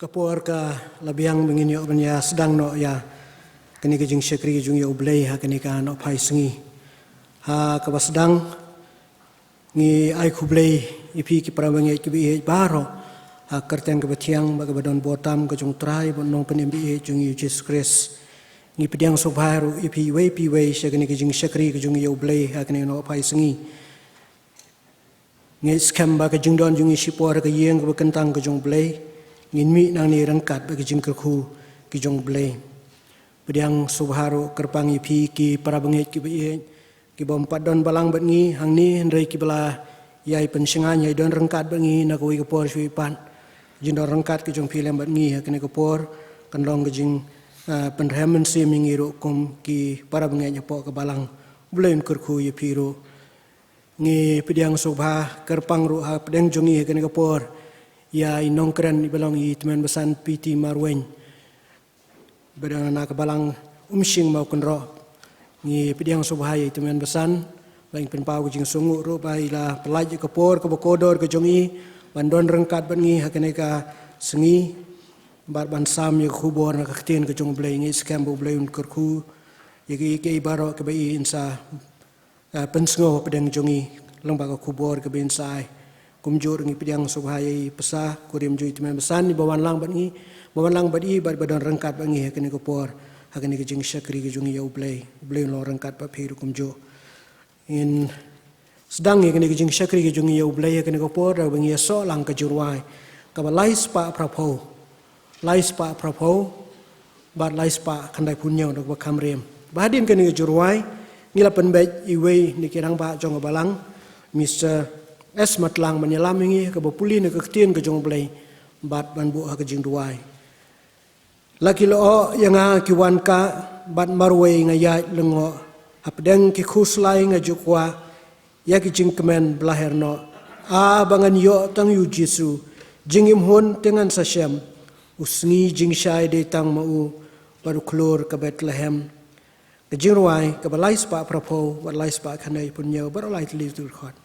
kapor ka labiang bengin yo benya sedang no ya kini ke jing syakri jung yo blay ha kini ka no pai sengi ha ka sedang ngi ai khu blay ipi ki prabangi ki bi baro ha kerteng ke betiang ba badon botam ke jung trai bon nong pen bi jung Jesus Christ ngi pediang sobharu ipi we syakini ke jing syakri ke jung yo blay ha kini no pai sengi ngi skam ba ke jung don jung sipor ke yeng ke kentang ke jung blay ngin mi nang ni rangkat bagi jing kerku ki jong blay pediang subharu kerpangi pi ki para bengit ki bi ki bom padon balang bengi hang ni hendrai ki bala yai pensingan yai don rangkat bengi na ko ki por sui pan jin don rangkat ki jong pi lem bengi ha kene ko por kan long ki jing penremen sim ngiru kum ki para bengit nyapo ke balang blen kerku ye pi ro ngi pediang subha kerpang ru ha pedeng jongi kene ko por ya inong keren ibalong i teman besan PT Marwen bedana nak balang umsing mau kenro ngi pediang subhai teman besan lain penpau jing sungu ro bai la pelaj ke por ke bokodor ke jongi bandon rengkat bengi hakene ka sengi bar ban sam ye khubor na kaktin ke jong blai ngi skam bo blai un kerku ye ke baro ke bai insa pensngo pedang jongi lomba ke khubor ke ben sai kumjur ngi pediang subhai pesa kurim jui teman besan ni bawan lang badi bar badon rengkat bangi hakene ko por hakene ke jing syakri ke jungi ya blay lo rengkat ba phiru kumjo in sedang hakene ke jing syakri ke jungi ya blay hakene ko por da bangi so lang ke jurwai ka ba lais pa prapo ba lais pa khandai punyo dak ba kamrem badin ke ni jurwai ngila penbej iwe ni kirang ba jong balang Mr. Es matlang menyelam ke bopuli ne ketien ke jong blai bat ban bu ha ke jing duai laki lo yang kiwan ka bat marwe ngaya lengo apdeng ki khuslai ngajukwa ya ki jing kemen blaherno a bangan yo tang yu jisu jingim hon tengan sasyam usngi jing syai de tang mau baru klor ke Bethlehem ke jing ruai ke balai spa prapo balai spa kanai punyo baru lai tli tur khot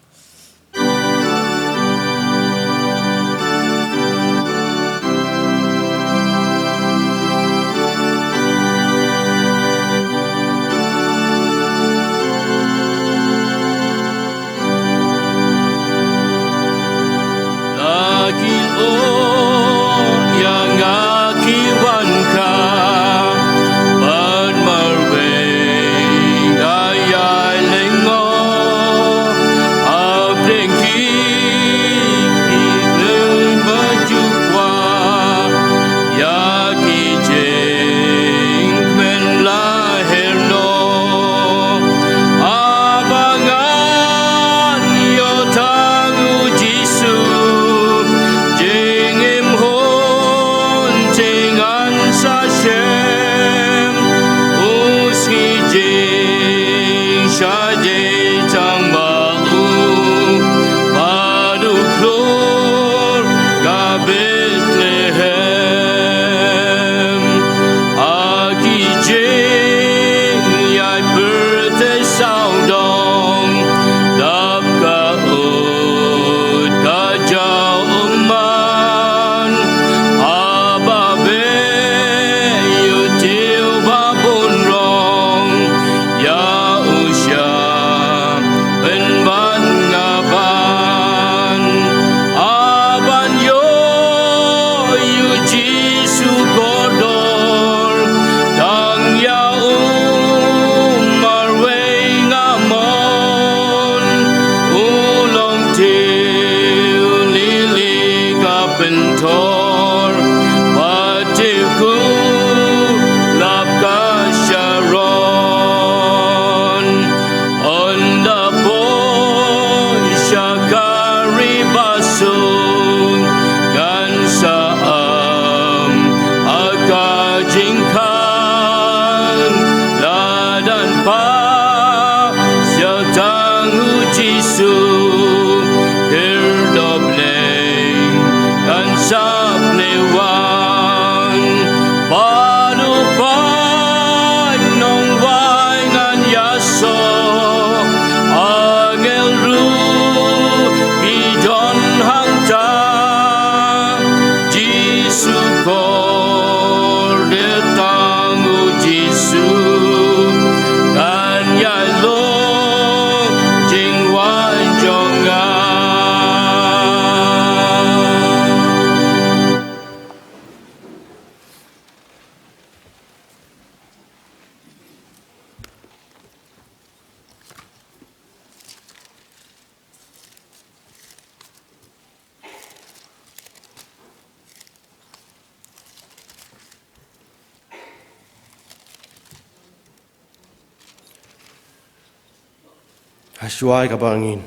Hasuai kabangin.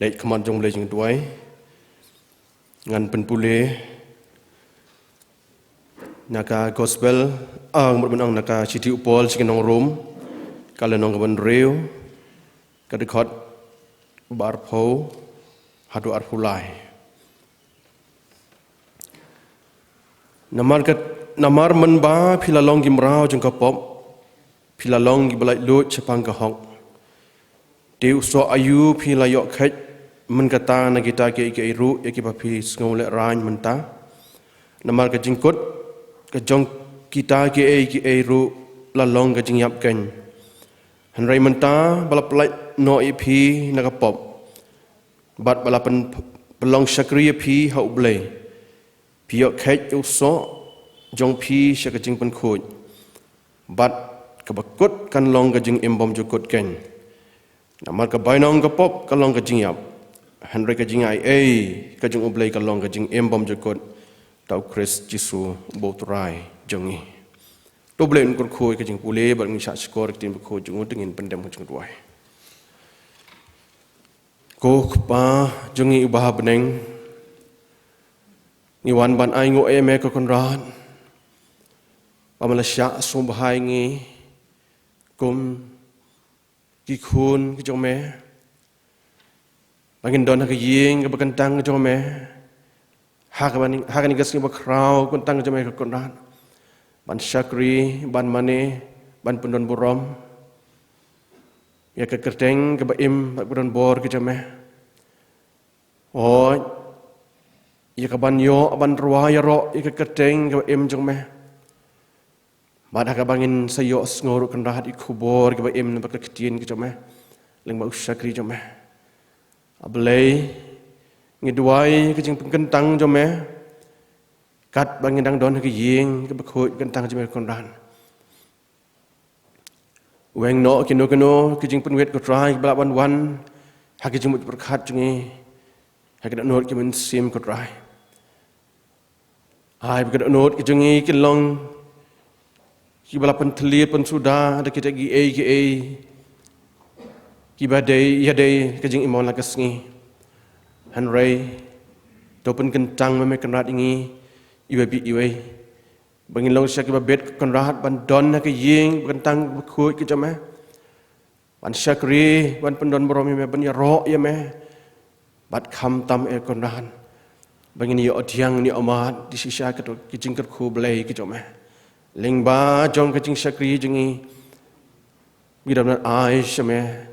Leit keman jong boleh jeng tuai. Ngan penpule. Naka gospel. Menang naka citi upol sikinong rum. Kala nong kaban reu. Kadekot. Barpo. Hadu arpulai. Namar menba pilalong gimrau jeng kapop. Pilalong gibalai lut cepang kahong. Deu so ayu pilayok khat menkata na kita ke iru ya ki papi ngolek ran menta. Namar ka jingkut ka jong kita ke iru lalong ka jingyap kan. Hanrai menta balap light no ipi na kapop. Bat balapan pelong syakri pi hau blai. Piok khat uso jong pi syaka jing pen khoj. Bat kabakut kan long ka jing imbom jukut kan. Namar ka bainong ka pop ka long ka jingyap. Hanre ka jingai ka jing ublay ka long ka jing embom jukut. Tau Chris Jisu boturai jongi. Doble un kurkoi ka jing pule bar ngisha skor tin ko jung tengin pendem jung tuai. Ko pa jongi ubah beneng. Ni wan ban ai ngo me ka konran. Pamalasya sumbahai ngi kum ki khun ki jong me bangin don ha ka ying ka bakantang jong me ha ka ni gas ni ba kraw kuntang jong me ka konran ban syakri ban mane ban pendon burom ya ka kerteng ka ba im ba pendon bor ki jong me o ya ka ban yo ban ruwa ya ro ya ka kerteng ka ba im jong me Mada ka bangin sayo ngoro kan rahat ikubor ka ba im na bakaktiin ka jome leng ba usakri jome ablay ngiduai ka jing pengkentang jome kat bangin dang don ka ying ka bakhoi kentang jome kon ran weng no kino ka jing penwet ko try bala wan ha ka jing mut berkat jungi ha ka not ki men sim ko try ai ka not ki jungi ki long ki bala pentelir pen sudah ada kita gi ki badai ya dai kajing imon la kasngi hanrai to pen kentang me kenrat ingi iwe bi iwe bangin long syak ba bet kenrat ban don na ka ying kentang khoi ki jame ban syakri ban pendon boromi me ban ya ro ya me bat kham tam e konran bangin yo odiang ni amat di sisa ka to ki jing khu blai ki jame Lingba jong kacing syakri jengi bidam ai shame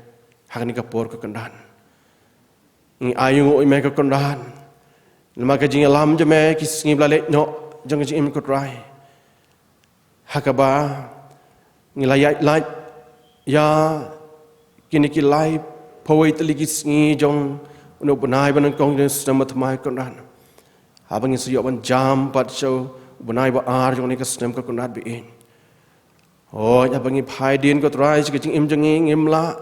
hakni kapor ka kandan ngi ayu me ka kandan lama kajing alam jame kisngi blale no jong kajing im ko try hakaba ngi layat ya kini ki lai pawai tali kisngi jong no banai ban kong sama tmai kandan habang siyo ban jam pat show Bunai ba ar jong ni ka stem ka kunat bi in. Oh ya bangi phai din ko trai si kaching im jang im la.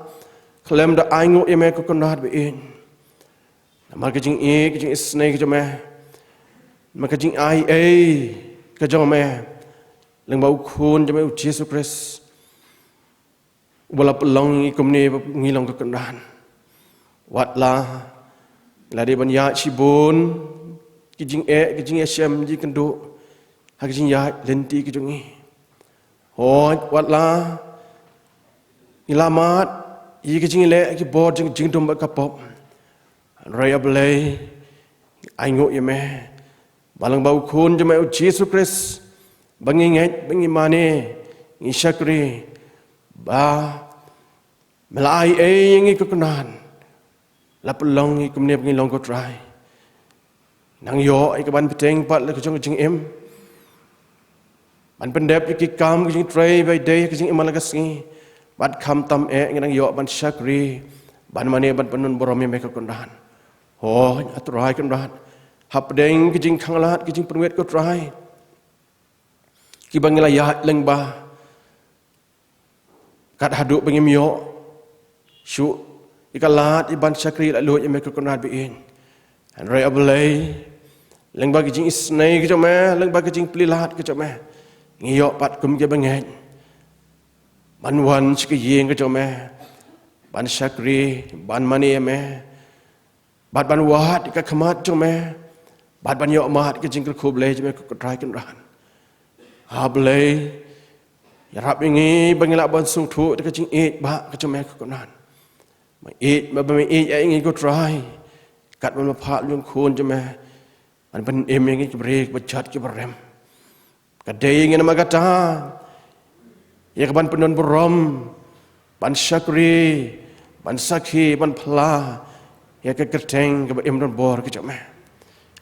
Klem da ai ngo eme ka kunat bi in. Namar kaching kaching snake ka jome. Ma kaching ai ka jome. Leng bau khun jome u Jesus Christ. Wala pelong kumni ngilong ka kunat. Wat la de ban ya chibun kaching shem ji kendo. Hakijing ya lenti ki jungi hoj watla ilamat yi ki jing le ki bod jing dum ka pop raya blai ai ngo ye me balang bau khun jame Jesus Christ bangi ngai bangi mane ngi syakri ba melai ngi ko kunan la pelong ngi kumne bangi long ko try nang yo ai ka ban peteng pat la ko jing em ban pendep ki kam ki tray by day ki jing imalagas ngi bat kham tam ngang yo ban syakri ban mane ban penun boromi me ka kondan ho atrai kondan hap deng ki jing khanglat ki jing penwet ko try ki bangila ya leng ba kat hadu bangim yo shu ikalat iban syakri la lo me ka kondan bi in an rai ablay leng ba ki jing isnai ki jome leng ba ki jing plilat ki jome ngiyo pat kum ke bangeng ban wan sik yeng ke jome ban syakri ban mani me bat ban wahat ka khamat jong me bat ban yo mat ke jing ku ble jme ku trai kan ran ha ble ya rap ingi bangila ban sung thu ke jing e ba ka jme ku nan ma e ma ba me e ingi ku trai kat ban ma pha lung khun jme an ban em ingi ki break ba chat ki barem ka de ingi na magata ya ka ban penon berom ban syakri ban sakhi ban phla ya ka kerteng ka ba em don bor ka jme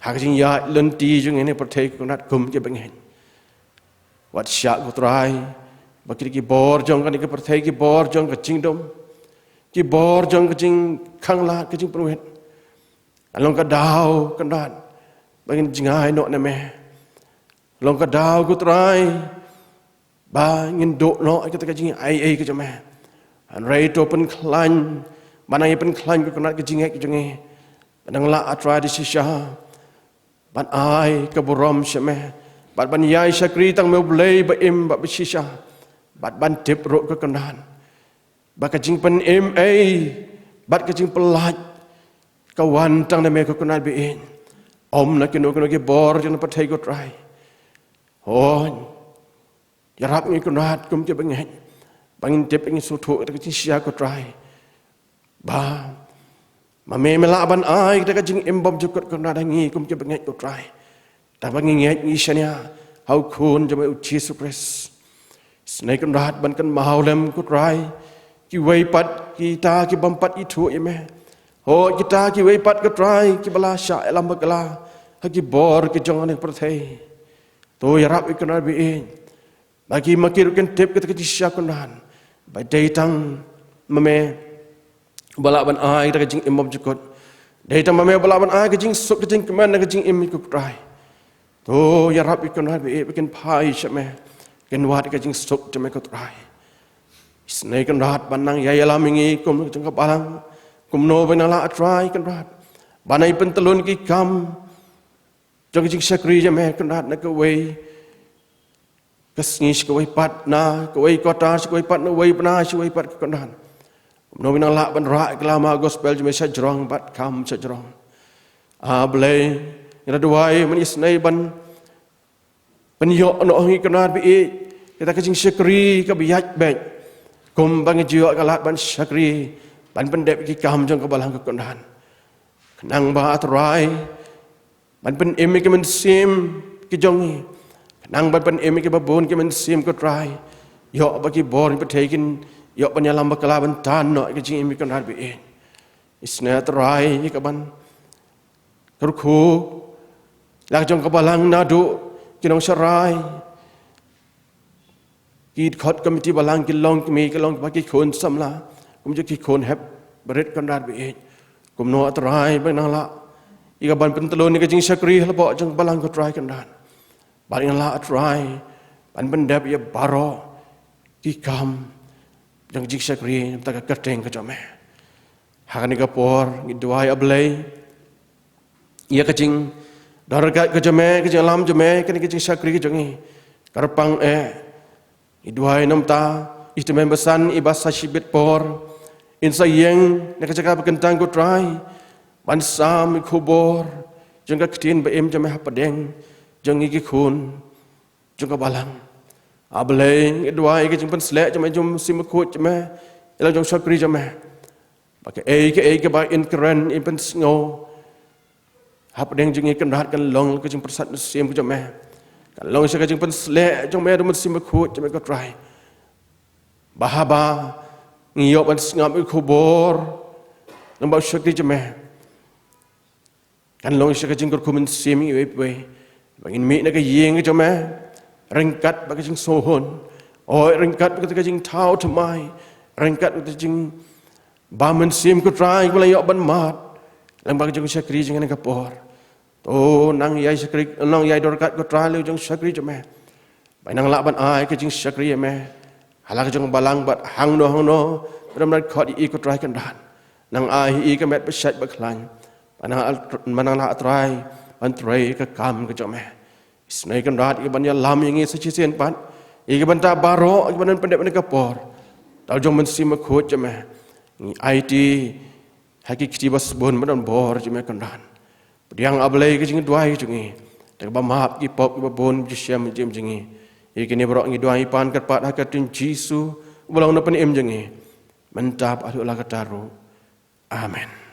ha ka jing ya lun ti jung ne par thei ku nat kum ke bang wat sya ku trai ba ki bor jong ka ni ka par thei ki bor jong ka jing dom ki bor jong ka jing khang la ka jing pruet along ka dau kan dat bangin jingai no na me long ka dau ku trai ba ngin do no ka ta ka jing ai ka jme an rai to pen klan manai pen klan ku nat ka jing ai ka jong nang la atra di sisha ban ai ka borom sheme bat ban yai syakri tang me blei ba im ba sisha bat ban tip ro ka kanan ba ka jing pen im ai bat ka jing pelat kawan tang na me ka kanan bi in om na kino ki bor jana pathai ko trai hon ya rap ngi kunat kum ke bangin bangin tip ngi su thu ka jing sia ko trai ba ma me mela ban ai ka jing im bom jukot ko na ngi kum ke bangin ko trai ta bangin ngi shania hau khun jama uchi supres snai kan rat ban kan maulem ko trai ki wei pat ki ta ki bam pat i thu me ho kita ki wei pat ka trai ki bala sha elam bagala ha ki bor ki jong ne prathei to ya rap ikna bi in bagi makir kan tip ka ki sha kunan bai dei tang mame bala ban ai ka jing imam jukot dei tang mame bala ban ai ka jing suk ka jing keman ka jing im ku trai to ya rap ikna bi bikin pai shame ken wat ka jing suk jame ko trai snai kan rat ban nang ya ya lamingi kum jing ka balang kumno benala atrai kan rat banai pentelun ki kam jong jing syakri jame kan rat na ka wei kasngi ka wei pat na ka wei kota ka wei pat na wei pna ka wei pat kan rat kumno benala ban ra klama gospel jame sajrong bat kam sajrong a blei ina duai man isnai ban penyo no ngi kan rat bi kita ka jing syakri ka biat baik kum bang jiwa kalat ban syakri ban pendep ki kam jong ka balang ka kondan nang ba atrai ban pen em ki men sim ki jong nang ban pen em ki babon ki men sim ko trai yo ba ki bor pa thekin yo ban yalam ba kala ban tan no ki jing em ki kondan bi isna atrai ka ban kar khu lak jong ka balang na du ki nong sarai ki khot committee balang ki long ki long ba ki khon samla kum je ki khon heb berit kan rat bi kum no atrai ba nang la iga ban pentelon ni ka jing syakri hal bo jang balang ko trai kan rat ba nang la atrai ban pendap ya baro ki kam jang jing syakri ta ka kateng ka jame ha ni ka por ngi duai ablei ia ka jing daragat ka jame ka jing lam jame ka ni ka jing syakri ka jangi karpang i duai nam ta istimewa besan ibasa shibit por insa yang nak cakap kentang ko try ban sam khubor jang ka ktin ba em jame hapadeng jang gi khun jang ka balang ableng duai ke jing pen sle jame jum sim khut jame ela jang syakri jame pakai ke ba in keren in pen ngo hapadeng jing kan rat kan long ke jing persat sim ko jame kan long se ke jing pen sle jang me dum sim khut jame ko try bahaba ngiyok ban ngam khubor nambah syakri jame kan long syakri jing kur kumen sim we bangin mi na ka yeng jame rengkat ba jing sohon oi rengkat ba ka jing thau thamai rengkat ba jing ba men sim ko trai ko la yok ban mat lang ba jing syakri jing na ka por to nang yai syakri nang yai dorkat ko trai lu jing syakri jame ba nang la ban ai ka jing syakri jame halak jong balang bat hang no benar khot i ko try kan dan nang ai i ka met besat baklan manang la try ban try ka kam ka jome isnai kan rat i ban ya lam yang i sachi sen pan i ka ban ta baro i ban pendek ka por tau jong men sim khot jome Ngi IT haki kiti bas bon madan bor jime kandan. Pediang ablay ke jing duai jungi. Tak ba mahap ki pop ki bon jisiam jim jingi. Ikini brok ngi duai pan kat hakatin Jisu ulang na pan jingi. Mentap alu la kataru. Amen.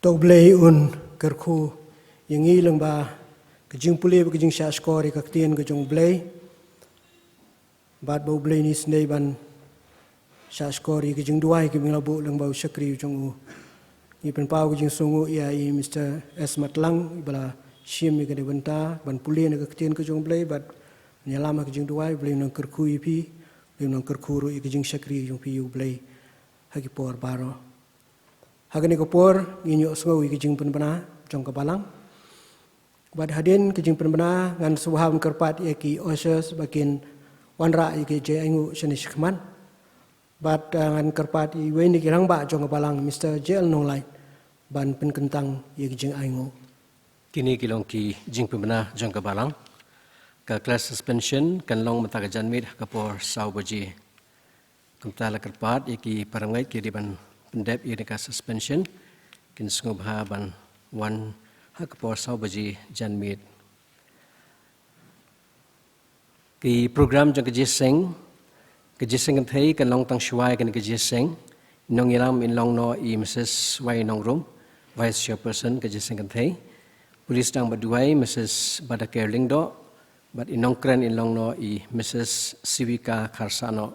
Tau blay un kerku yang ilang ba kejing pulih kejing sya skori kaktian kejong blay. Bat bau blay ni sendai ban sya skori kejing duai ke labu lang bau syakri ujung u. Ni penpau kejing sungu ia i Mr. S. Matlang ibala syim ni kede benta ban pulih na kaktian kejong blay bat nyalama kejing duai blay nang kerku ipi blay nang kerku ru kejing syakri ujung pi u blay hagi por baro. Hagani kapor nginyo sungu kejing penbena jong kabalang. Bad hadin kejing penbena ngan suham kerpat yaki osyos bakin wanra yaki jay aingu shanish khman. Bad ngan kerpat iwe ni kirang ba jong kabalang Mr. J.L. Nonglai ban penkentang yaki jing aingu. Kini kilong ki jing penbena jong kabalang. Ka class suspension kan long mataga janmid kapor sau baji. Kumtala kerpat yaki parangai ki diban pendep ia dekat suspension kin sungguh ban wan hak por sau baji janmit ki program jang kejiseng kan thei kan long tang shwai kan kejiseng nong ilam in long no i Mrs. Wai Nong Rum vice chairperson kejiseng kan thei polis dang baduai Mrs. Badake Lingdo but inong kren in long no i Mrs. Sivika Karsano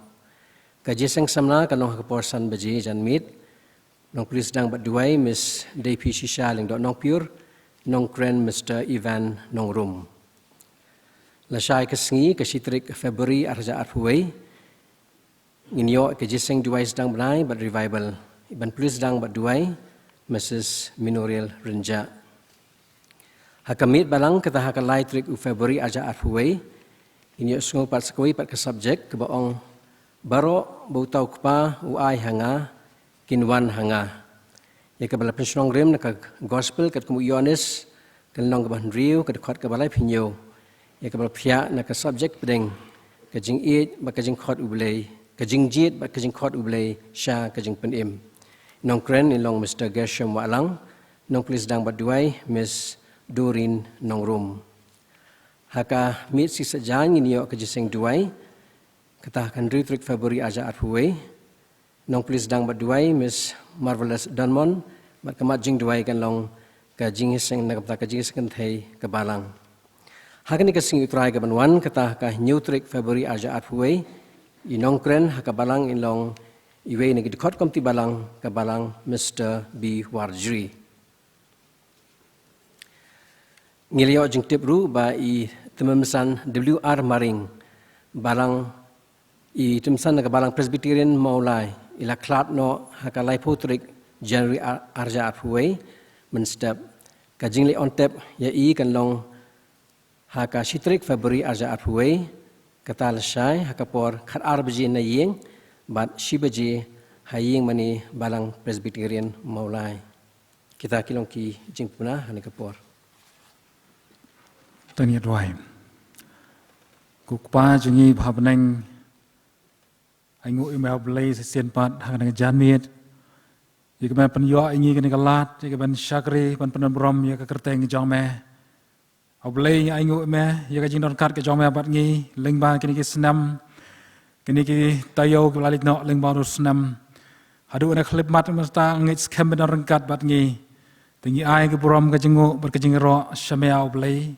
kejiseng samna kan long hak por san baji janmit Nong polis dang baduai Miss DP Shisha ling dot nong pure nong kren Mr. Ivan Nong Rum. Lasai kesengi ke sitrik Februari arja arhuai nginyo ke jiseng duai sedang benai bat revival. Iban polis dang baduai Mrs. Minorial Renja. Hakamit balang kata hakalai trik Februari arja arhuai nginyo sungu pat sekoi pat ke subjek ke baong baro bautau kepa uai hanga kinwan hanga. Ya kabala pensionong rem na kag gospel kat kumu Yohanes kan long kaban riu kat khot kabalai pinyo. Ya kabala pia na ka subject pedeng kajing it ba kajing khot ublay kajing jit ba kajing khot ublay sha kajing penim. Nong kren in long Mr. Gershom Walang nong please dang baduai Miss Doreen Nong Rum. Haka mit si sajan ini yo kajiseng duai kata kan ritrik Februari aja arhuai nong please dang baduai Miss Marvelous Dunmon mat kamat jing duai kan long ka jing hiseng na kapta ka jing hiseng thei ka balang hakani ka sing utrai ka banwan kata ka neutrik Februari aja arhuai inong kren ha ka balang in long iwe ni gidkhot komti balang ka balang Mr. B. Warjri ngilio jing tipru ba i tememsan WR Maring balang i temsan ka balang Presbyterian Maulai ila klat no hakalai putrik January arja arhuai menstep kajing li ontep ya i kan long haka sitrik Februari arja arhuai kata lasai hakapor khat arbaji na yeng bat shibaji haying mani balang Presbyterian Maulai kita kilong ki jing puna hani kapor tanya duai kukpa jungi bhabneng aingu email blay sesian pat hang dengan janmit jika ban penyo ingi kene kalat jika ban syakri ban penan brom ya ka kerteng jong me oblay aingu me ya ka jing don kat ke jong me bat ngi ling ban kini ki senam kini ki tayo ke lalik no ling ban senam hadu na klip mat mesta ngit scam ben rengkat bat ngi tingi ai ke brom ka jengu ber ke jing ro shamea oblay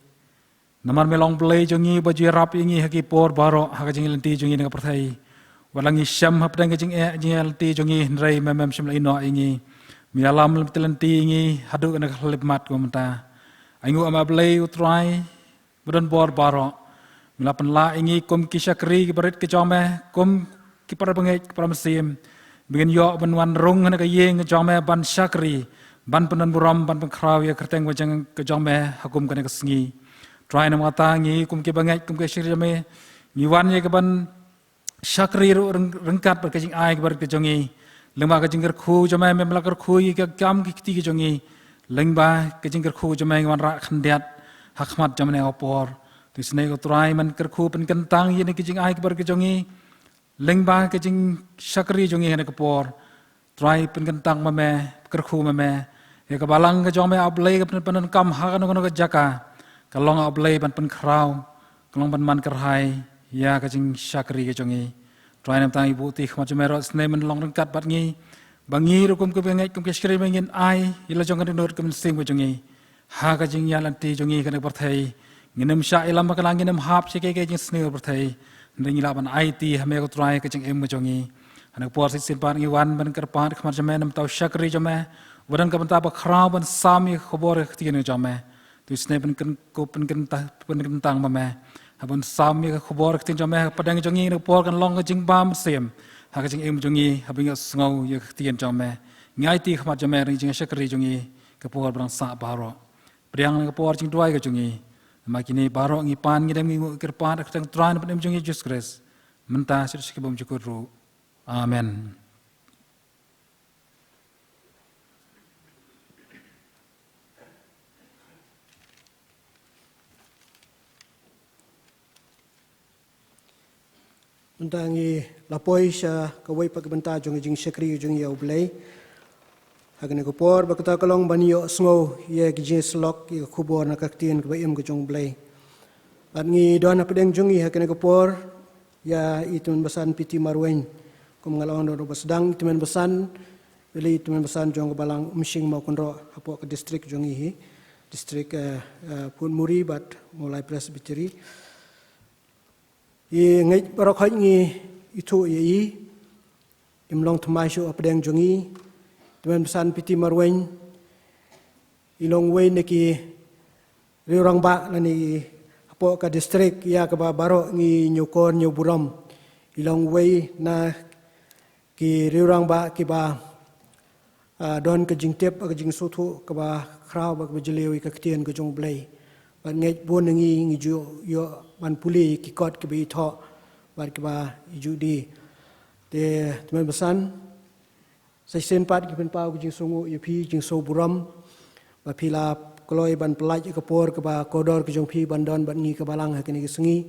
namar melong blay jongi baju rap ingi haki por baro ha ka jing lenti jongi na perthai walangi syam hapdang kajing LT jongi nrai memem syam laino ingi mialam telenti ingi hadu kana khlip mat ko menta aingu ama blay utrai budon bor baro milapan la ingi kum kisakri kibarit ke jome kum kipar bangai kipar mesim begin yo banwan rung kana kayeng jome ban syakri ban penan buram ban pengkraw ya kerteng wajang ke jome hakum kana kesengi try na mata ngi kum ke bangai kum ke syir jame ngiwan ye ke ban syakri rengkat berkajing ai kebar kejongi lengba kajing kerku jomai memela kerku ke kam ki ti kejongi lengba kajing kerku jomai wan ra khandiat hakmat jamane opor tu senai ko try man kerku pen kentang ye ne kijing ai kebar kejongi lengba kijing syakri jongi ne kepor try pen kentang mame kerku mame ye kebalang ke jong me ablay ke pen kam ha kan ko jaka kalong ablay pen krau kalong pen man kerhai ya kijing syakri ke jongi try nam tang ibu ti khma merot senai man long rengkat bat ngi bangi rukum ke bengai kum ke skri mengin ai ila jong kan dor kem sing ko jongi ha kijing ya lanti jongi kan perthai nginem sya ilam bakalang nginem hap sike ke jing sneu berthai ndeng ila ban IT hame ko try ke jing em jongi anak por sin pan ngi wan ban kerpan khmar jame nam tau syakri jame wadan ka ban ta ba khra ban sami khobor khtin jame tu sne ban kan ko pen tang mame habun sami khobor khtin jame padang jongi ne por kan long ke jing bam sem ha ke jing em jongi habing ngau ye khtin jame ngai ti khmar jame ring jing syakri jongi ke por brang sa baro priang ke por jing duai ke jongi makini barok ngi pan ngi dem ngi kerpan ak tang tran pen jongi Jesus Christ menta sir sikibom jukur ru amen. Mentangi lapoi sya kawai pak benta jongi jing syakri jongi au blai Hagan ko por bakata kalong banyo sngo ye gije slok ye khubor na kaktien ko em ko jong blai at ngi don apedeng jongi hagan ko por ya itun basan piti marwen kum ngalong do basdang itun basan beli itun basan jong balang umsing mau konro apo ke distrik jongi hi distrik pun muri bat mulai presbytery ye ngai barok ngi itu ye imlong thmai shu apedeng jongi Tuan pesan piti marwen ilong wen neki riurang ba nani apo ka distrik ya ka baro ngi nyukor nyuburam ilong wei na ki riurang ba ki ba don ka jingtep ka jing sotu ka ba kraw ba ka jelewi ka ktien ka jong blai ban ngai bon ngi ju yo ban puli ki kot ki bi tho ba ki ba ju di te tuan pesan Sai sen pat ki pen pau jing songo ye pi jing so buram ba pila kloi ban pelaj ke por ke ba kodor ke jong pi ban don ban ngi ke balang ha kini ke sengi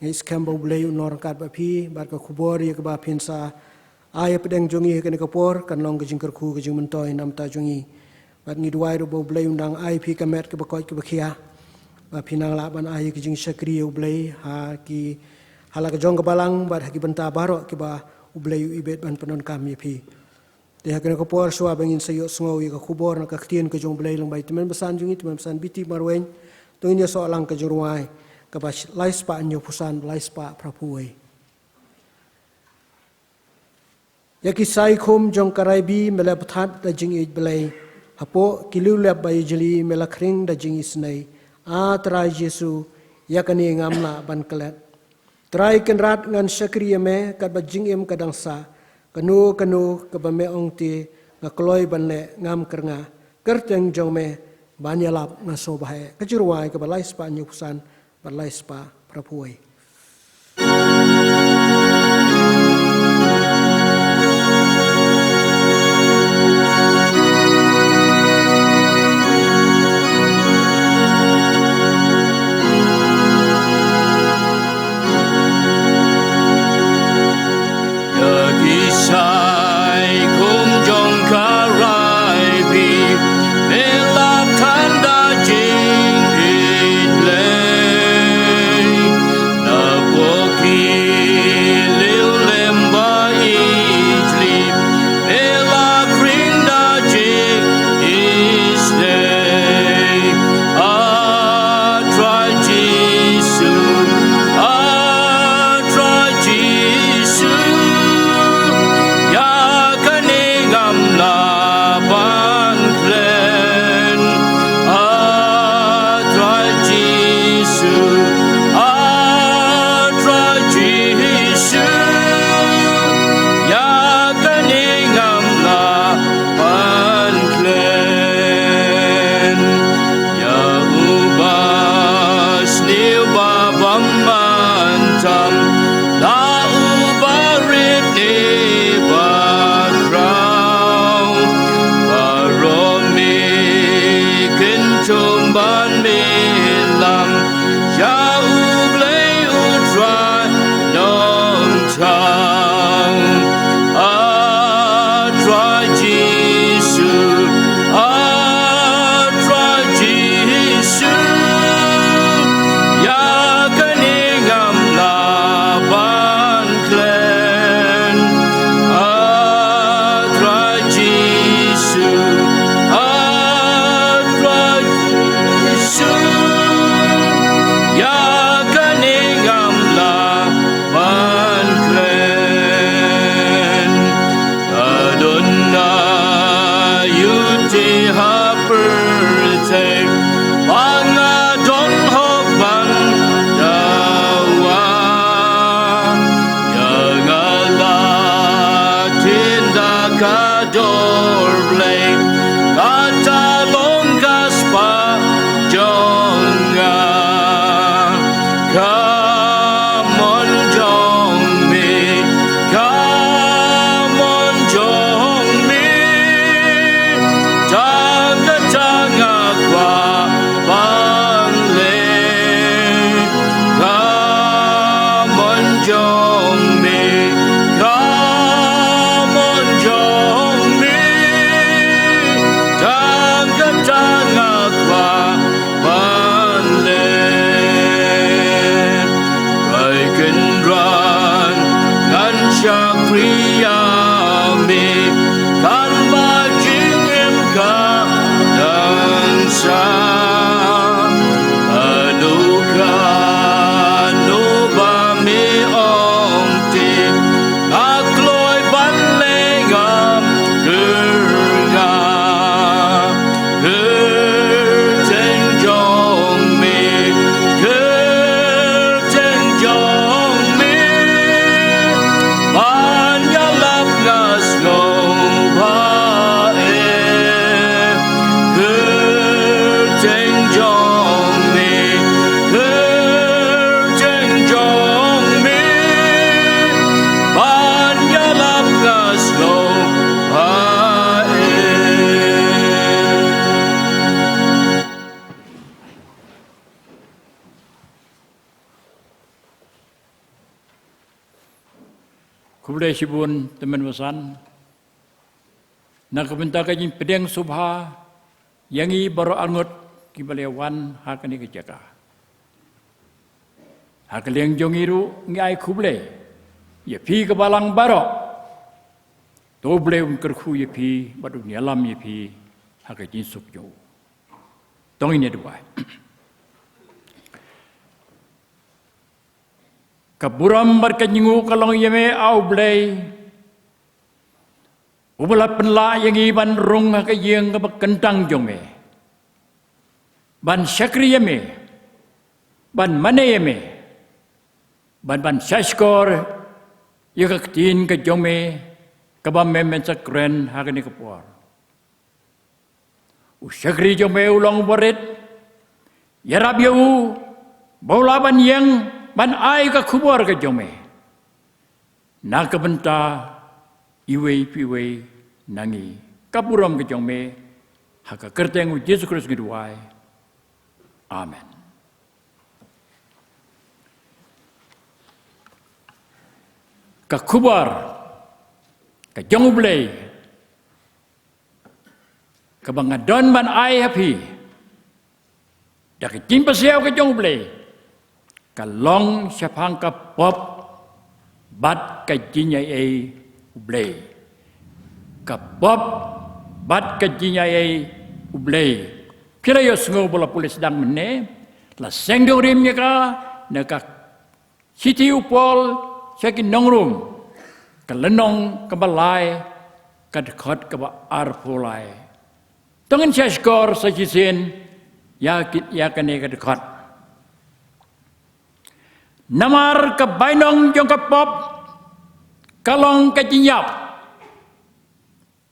ngai skembo blei nor kat ba pi bar ke khubor ye ke ba pensa ai pedeng jongi ha kini ke por kan long ke jing kerku ke jing mentoi nam ta jongi bat ngi duai ro bo blei undang ai pi kamet ke ba koi ke ba khia ba pinang la ban ai ke jing syakri ye blei ha ki hala ke jong ke balang bar ha ki benta baro ke ba blei ibet ban penon kam ye pi Dia kena kapor suah bangin sayuk sengau ia kubor nak ketien ke jong belai lang baik teman besan jungi teman besan biti marwen tungin dia soalang ke jurwai ke bas lais pa nyo pusan lais pa prapuai ya kisai kum jong karaibi mela pathat da jing ij belai hapo kilu lab bai jeli mela kring da jing isnai a trai Yesu ya kani ngamla ban kelet trai kenrat ngan syakri me kat ba jing em kadang sa kanu ke bame ong ti ngakloi ban le ngam kernga kerteng jong me banyalap ngaso bahe kejurwai ke balai spa nyupusan balai spa prapuai Na kublai sibun teman wasan. Nak kebentar kajin pedang subha yangi baru angut kibalewan hakani kejaga. Hakaliang jongiru ngai kublai. Ya pi kebalang baro. Doble kerku ya pi badu nyalam ya pi hakajin sukjo. Tong ini dua. Kaburam berkenyingu kalong yeme au blay. Ubala penla yang iban rung hakajing kentang jome. Ban syakri yeme. Ban mane yeme. Ban syashkor yakaktin ke jome kabam memen sakren hakani kepuar. Usyakri jome ulang warit. Yarab yau baulaban yang ban ai ka kubuar ke jome. Na kebenta iwe piwe nangi kapuram ke jome haka kerteng Yesus Kristus geduai. Amen. Ka kubar ka jong blay ka bangadon ban ai happy dak timpa siaw ka jong blay ka long syapang ka pop bat ka jinya ai blay ka pop bat ka jinya ai blay pira yo sngo bola pulis dang mene la sengdorim nya ka na ka city upol Syakin nongrum, kelenong kebalai, kadkhot keba arpulai. Tangan syashkor sajisin, yakane kadkhot. Namar kebainong jong kepop, kalong kajinyap.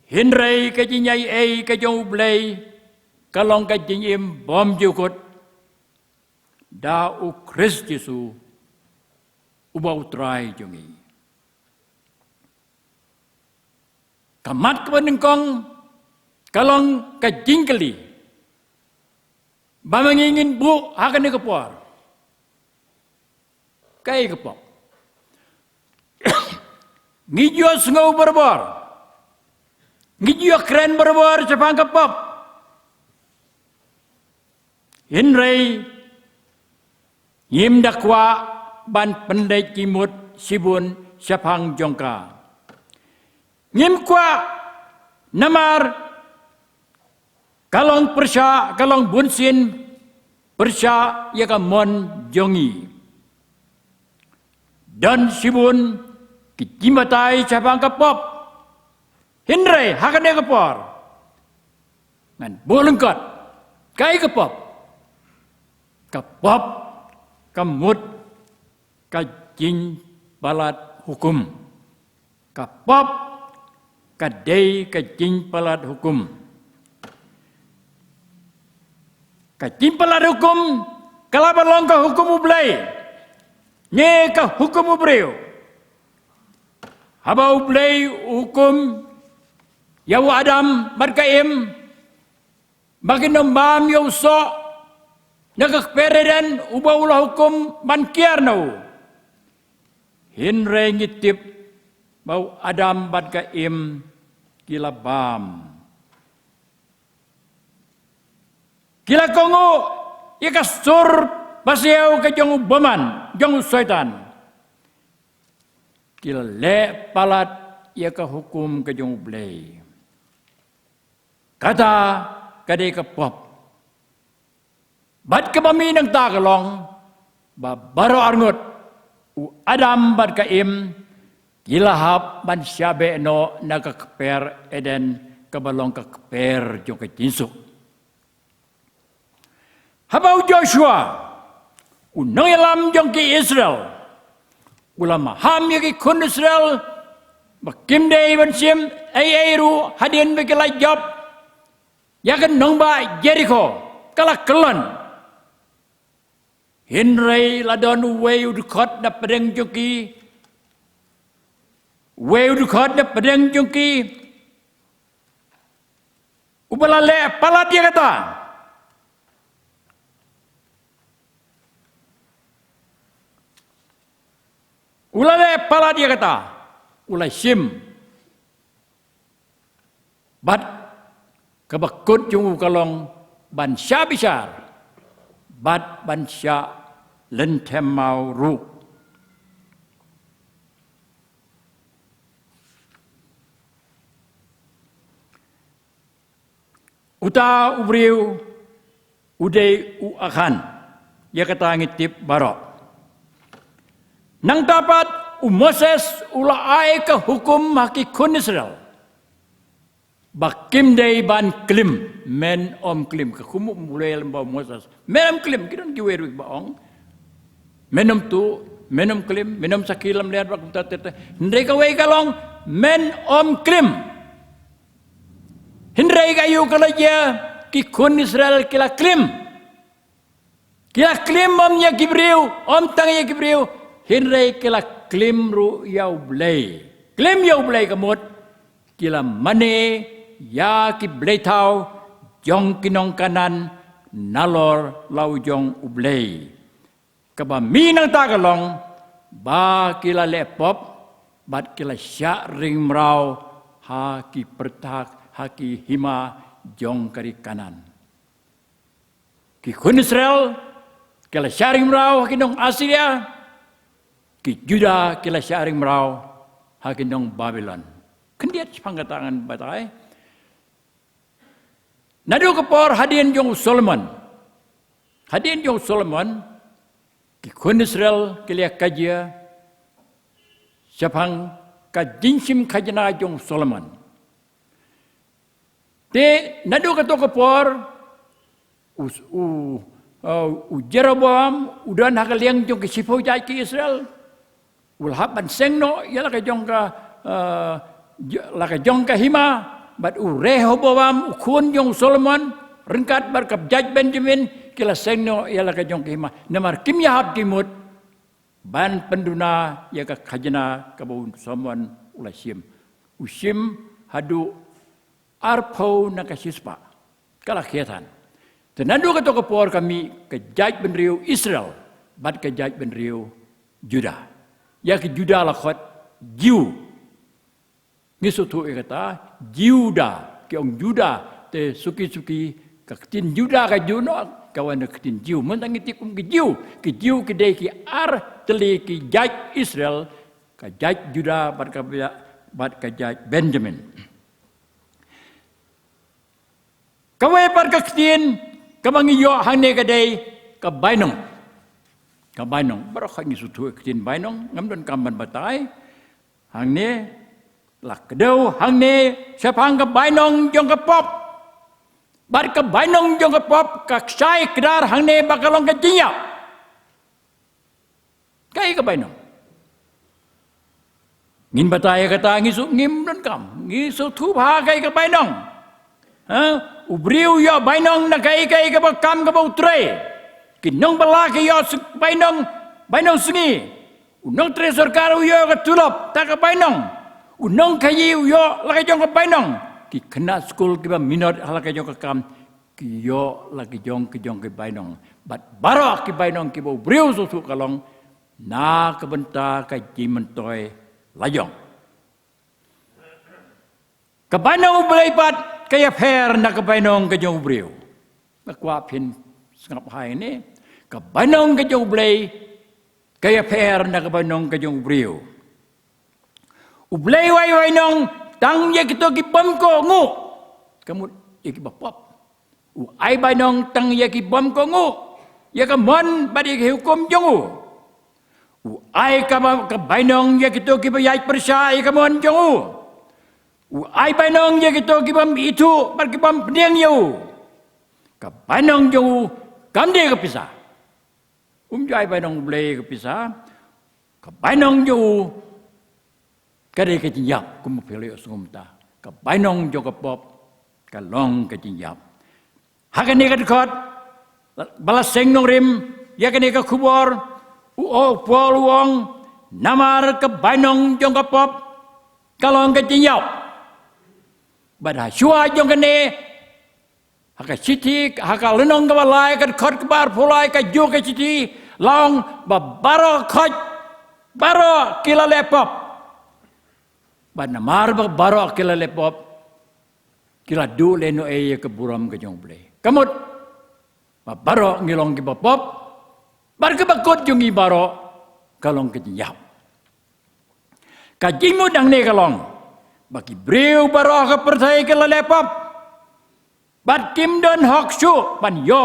Hindrai kajinyai ei kajong ublay, kalong kajinyim bom jukut. Da u Kristisu. Ubau try jongi. Kamat kepenengkong kalong kajingkeli. Bamangingin bu akan dikepuar. Kai kepok. Ngijua sengau berbar. Ngijua keren berbar cepang kepok. Hinrei yim dakwa ban pendai kimut sibun syapang jongka. Ngim kwa namar kalong persya kalong bunsin persya yaka mon jongi. Dan sibun kijimatai syapang kapop. Hindrai hakane kapor. Ngan bolengkat kai kapop. Kapop kamut kajing balat hukum. Kapop kadai kajing balat hukum. Kajing balat hukum kalapa longka hukum ublay. Nye ka hukum ubreo. Haba ublay hukum yaw Adam markaim bagin nombam yaw so nakakpereden ubaulah hukum mankiar nau. Hinre ngitip bau Adam bat kaim kila bam. Kila kongo ika sur pasiau ke jong boman jong syaitan. Kila le palat ika hukum ke jong blay. Kata kadai ke pop. Bat ke bami nang tagalong ba baro arngut Adam bat kaim kilahap ban syabe no nakakper eden kabalong kakper jong ketinsuk. Habau Joshua unang ilam jong ki Israel ulama ham yaki kun Israel bakim day ban sim airu hadin bekilai job yakan nongba Jericho kalak kelon. Hinrei ladon wei udukot na pedeng joki. Wei udukot na pedeng joki. Ubalale palat dia kata. Ulale palat dia kata. ulai sim bat kabakut jung kalong ban sya besar bat ban sya lentem mau ru uta ubriu udai u akan ya kata ngitip barok nang dapat Moses ulai ke hukum haki kun Israel bakim day ban klim men om klim ke kumu mulai lembau Moses men om klim kiran kiweru baong menom tu menom klim menom sakilam lihat bak tata ndai ka wei kalong men om klim hindrai kayu kalaja ki kun Israel kila klim omnya Gibriu om tangnya Gibriu hindrai kila klim ru yau blay klim yau blay kamut kila mane ya ki blay tau jong kinong kanan nalor lau jong ublay kaba minang tagalong ba kila lepop bat kila syak ring merau ha ki pertak ha ki hima jong kari kanan ki kun Israel kila syak ring merau ha kinong Asiria ki Juda kila syaring merau hakinong Babylon. Kendiat pangkatangan batai. Nadu kepor hadian jong Solomon. Hadian jong Solomon ki kun Israel kila kajia siapang kajinsim kajana jong Solomon. Te nadu kato kepor Jeroboam udan hakaliang jong kisipau jai ki Israel. Ulhab ban sengno ia la jong ka hima bat Rehoboam ukun jong Solomon rengkat bar kap jaj Benjamin kila sengno ia la jong ka hima namar kim yahab kimut ban penduna ia ka khajana ka bau Solomon ulasim usim hadu arpau na kasispa kala khiatan tenandu ka to por kami ke jaj benriu Israel bat ke jaj benriu Juda ya ke Juda la khot jiu ngisu tu kata Juda ke ong Juda te suki ka tin Juda ka juno kawan ka tin jiu mentang itikum ke jiu ke dei ki ar teli ki jaj Israel ka jaj Juda bat ka jaj Benjamin kawai par ka tin kamangiyo hangne ka dei ka bainong barakah ni sutu kitin bainong ngamdon kamban batai hang ne lak kedau hang ne siapang ke bainong jong ke pop bar ke bainong jong ke pop ka sai kedar hang ne bakalong ke jinya kai ke bainong ngin batai kata ngisu ngim don kam ngisu thu pha kai ke bainong ubriu yo bainong na kai ke bakam ke bau tre kinong balaki yo bainong sungi unong tresor karu yo ke tulop tak ke bainong unong kayi yo laki jong ke bainong ki kena school ki ba minor laki jong ke kam ki yo laki jong ke bainong bat barok ki bainong ki bo briu susu kalong na kebenta ka jimentoy lajong ke bainong ubelai pat kaya per na ke bainong ke jong briu nakwa pin sengap hai ini ke bainong ke jong blay kaya per na ke bainong ke jong briu ublay wai nong tang ye kito ki bom ko ngu kamu ye ki bapop ai bainong tang ye ki bom ko ngu ye ka mon badi ki hukum jong ai ka bainong ye kito ki bayai persya ye ka mon jong ai bainong ye kito ki bom itu bar ki bom pedeng yo ka bainong jong kam dia kepisah. Jai bainong boleh kepisah. Ka bainong jo kade ke jinjap kum pilih sungumta. Ka bainong jo ke pop ka long ke jinjap. Hakan ni ka dekot balas sengnong rim ya kene ka kubor pol wong namar ke bainong jo ke pop ka long ke jinjap. Badha syua jo kene haka citi haka lenong ke balai ke khot ke bar pulai ke ju ke citi long ba baro khot baro kila lepop ban namar barok kila lepop kila du leno e ke buram ke jong blei kamut barok ngilong ki bopop bar ke bakut jong i barok kalong ke nyap kajimu dang ne kalong bagi breu barok ke percaya kila lepop bat kim don hok su ban yo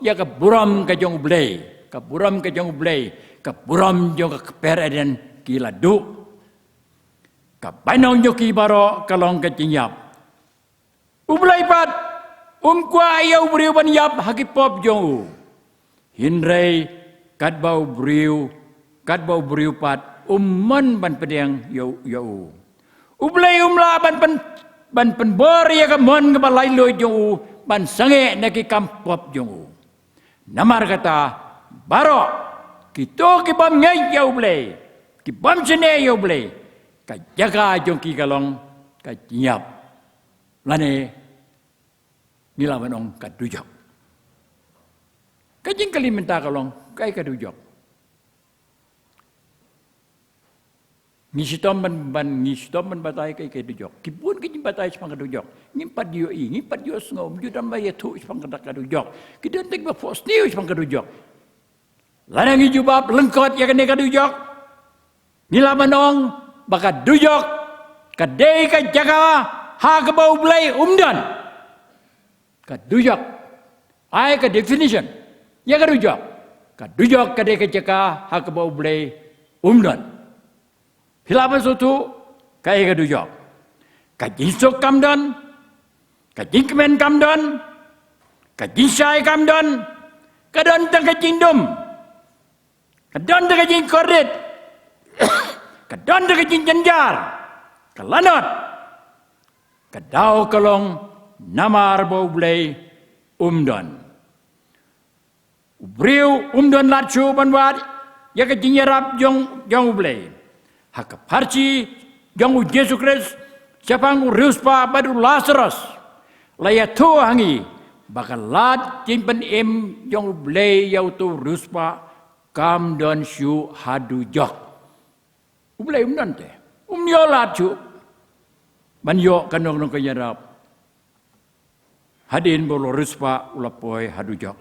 ya ke buram ke jong blei ke buram ke jong blei ke buram jong ke pereden kila du ka banong joki baro kalong ke jinyap ublai pat kwa ayau briu ban yap hakipop jong hinrei kat bau briu pat man ban pedeng yo ublai umla ban pen bor ya ka mon ke balai lo jong ban sange neki kampop jong namar kata baro kito ki bam ngai yo blai ki bam sene yo blai ka jaga jong ki kalong ka nyiap lane nila manong ka dujok ka jing kali menta kalong kai ka dujok ngisitom ban batai kai dujok kibun ki batai sepang ka dujok ngimpat dio ngom judan ba yetu sepang ka dujok kidon tek ba fos niu sepang ka dujok lane ngi jubab lengkot ya ka dujok nila manong baka dujok kadai ka jaga ha ka bau blai umdan ka dujok ai ka definition ya ka dujok kadai ka jaga ha ka bau blai umdan hilapa sutu kai ka dujok ka jinsuk kamdan ka jinkmen kamdan ka jinsai kamdan ka don tang ka jindum ka don tang ka jinkordit kadon de kejin janjar kalanot kadau kalong namar bau blai umdon ubriu umdon latsu banwat ya kejin yarap jong blai hak parci jong Yesus Kristus siapang ruspa badu Lazarus layatu hangi bakal lat jimpen jong blai yau tu ruspa kam don shu hadu jok ublai umnante umnyolat cu banyo kanong nong kanyarap hadin bolo ruspa ulapoi hadujok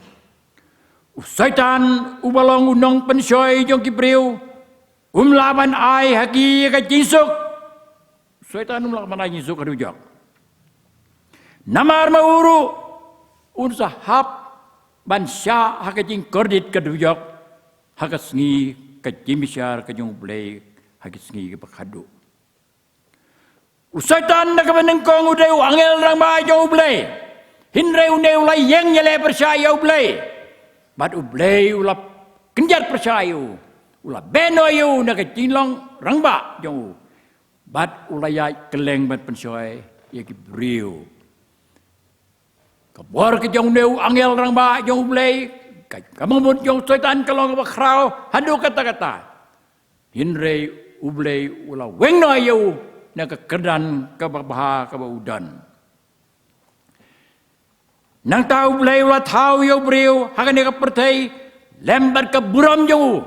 usaitan ubalong unong pensoy jong kibriu umlaban ai haki ka jinsuk usaitan umlaban ai jinsuk hadujok namar mauru unsahap ban sya hakajing kordit kadujok hakasngi kajimisar kajong ublai hagis ngi bakadu usaitan na kabanengkong udeu angel rang ba jo ublay hinre uneu lai yeng yele percaya ublay bat ublay ulap kenjat percaya ulap benoyu na kecilong rang ba jo bat ulayai keleng bat pensoy ya kibriu kabor ke jong neu angel rang ba jo ublay kamamut jong usaitan kalong bakrau hadu kata-kata hinre ublay ula weng no ayu na kekerdan kababaha kabaudan nang tau ublay ula tau yo briu hakan ka pertai lembar ka buram jo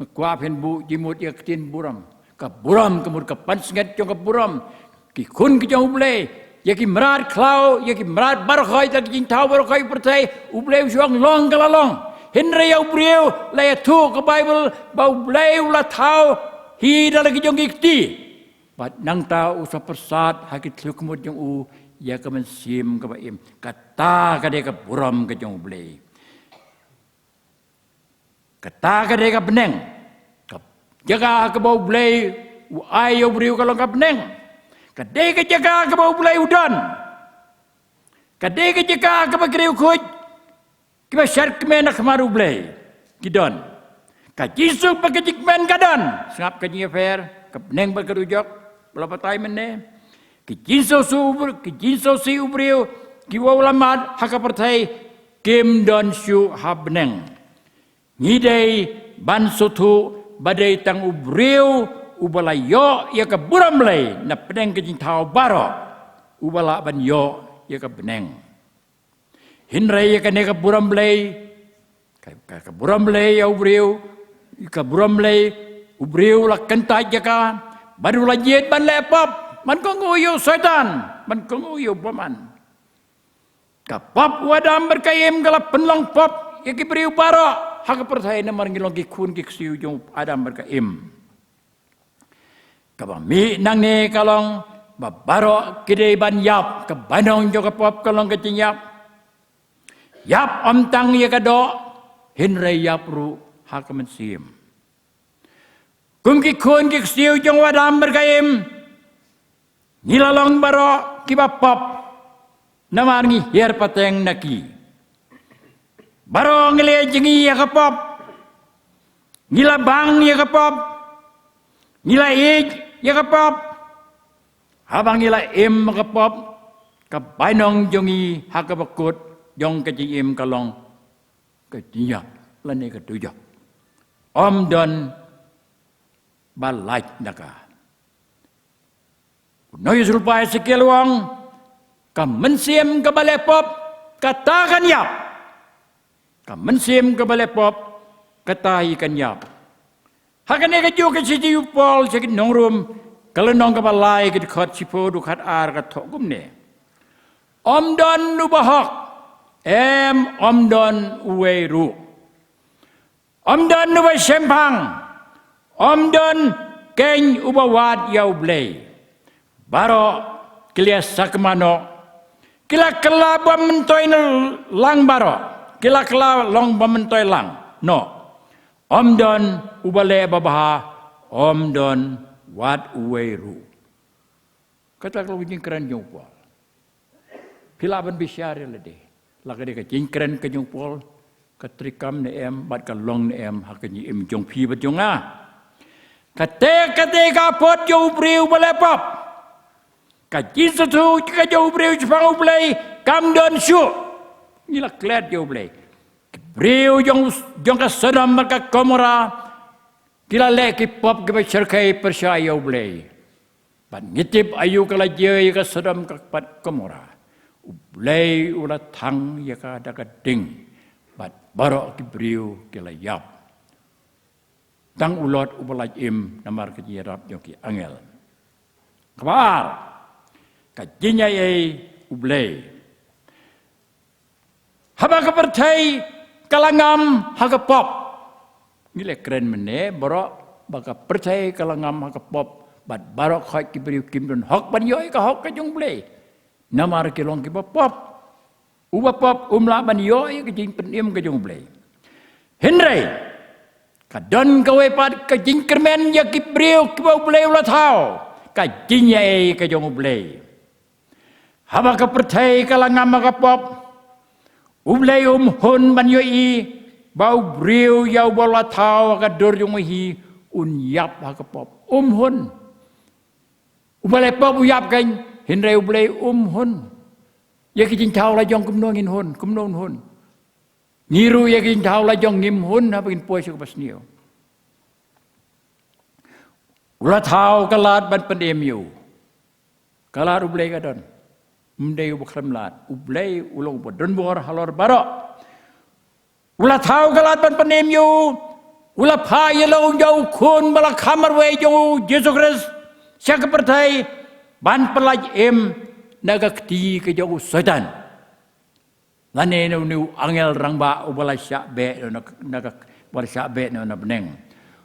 makwapin bu jimut ya ketin buram ka buram kemur ka pansnget jong ka buram ki kun ki jong ublay ya ki merat klau ya ki merat barkhoi ta ki tau barkhoi pertai ublay suang long kalalong hinre yo briu la tu ka bible ba ublay ula tau hida lagi jong ikti pat nang tau usah persat hakit lu kemud jong u ya ka mensim ka baim kata ka de ka buram ka jong blei kata ka de ka beneng ka jaga ka bau blei u ai yo briu ka long ka beneng ka de ka jaga ka bau blei udan ka de ka jaga ka bagriu kuj ki ba syar kemena kamaru blei kidon kajisuk pakajikmen kadan sangap kajinya fair kepeneng bakarujok berapa time ne kijinso si ubriu kiwa ulamat hakapertai kim don shu habneng ngidei ban sutu badai tang ubriu ubalayo ya ka buram lay na peneng kajing tau baro ubala ban yo ya ka beneng hinrai ya ka ne ka buram lay ka buram lay ya ubriu ka buram lay ubriu la kentai jaka baru lajit ban lepop, man ko nguyo setan, man ko nguyo paman. Kapap wadam berkayem galap penlang pop, ya kibriu baro, hak percaya namar ngilong kikun kiksiu jong adam berkayem. Kabami nang ne kalong babaro kide ban yap, kebanong jo kapop kalong kecinyap. Yap amtang ya kado, hinre yap ru hak mensim. Kum kikun kiksiu jong wadam berkayem, nilalong baro kibapop, namar ngi hier pateng naki. Baro ngile jengi ya kapop, ngila bang ya kapop, ngila ij ya kapop, habang ngila im kapop, kabainong jongi hakapakut, jong kecing im kalong, kecinya, lani ketujuh. Om don balaj naka. Noy serupai sekil wang, kamensim ke balepop, katakan yap. Kamensim ke balepop, katakan yap. Hakane keju ke siji upol sakit nongrum, kalau nong ke balai ke dekat sipo dukat ar katok gumne. Om don nubahok, om don uweru. Om don nubai sempang, om don keng ubawat yau blei. Baro kilia sakmano, kila kela bamentoi lang baro, kila kela long bamentoi lang. No, om don ubale babaha, om don wat uweru. Kata kalau jingkran jungpol, pilaban bisyari lede, lagi dia jingkran ke jungpol, ketrikam ne em, bat kalong ne em, haknya em jungpi berjunga. Kate kapot jauh beriu balepop. Kaji satu jika jauh beriu Jepang ublay kam don syuk inilah klet jauh ublay beriu jong kesedam mereka komora kila leki pop ke bercerkai percaya ublay ban ngitip ayu kala jaya kesedam ke pat komora ublay ulah tang ya ka ada keding bat barok ke beriu kila yap tang ulot ubalaj im namar kejirap joki angel kabar kajinya ublay. Haba kepertai kalangam hagapop. Nile keren mene borok baka percaya kalangam hagapop. Bat barok hak kiberiu kimdon hak ban yoi ka hak kajung blay. Namar kilong kibapop. Ubapop umla ban yoi kajing penim kajung blay. Henry kadon kawe pat kajing kermen ya kiberiu kibau blay ulat hau. Kajinya kajung blay. Haba kepercaya kalangam makapop, ublay hun banyoi, bau beriu yau bola tau kadur jungi unyap hakapop, hun, ubalay pop uyap kan, hinray ublay hun, ya kijin tau la jong kumnongin hun, niru ya kijin tau la jong ngim hun, habagin poy sa kapas niyo. Ulat tau kalat ban pandemyo, kalat ublay kadon. Mendai ubakramlat, ublay ulong bodon bor halor barok. Ulah tahu galat ban panemyo, ulah payelong jauh kun balak kamar we jauh Yesus Kristus. Siapa percaya ban pelaj naga keti ke jauh setan. Lane nu angel rangba ubala syak be naga bal syak be na beneng.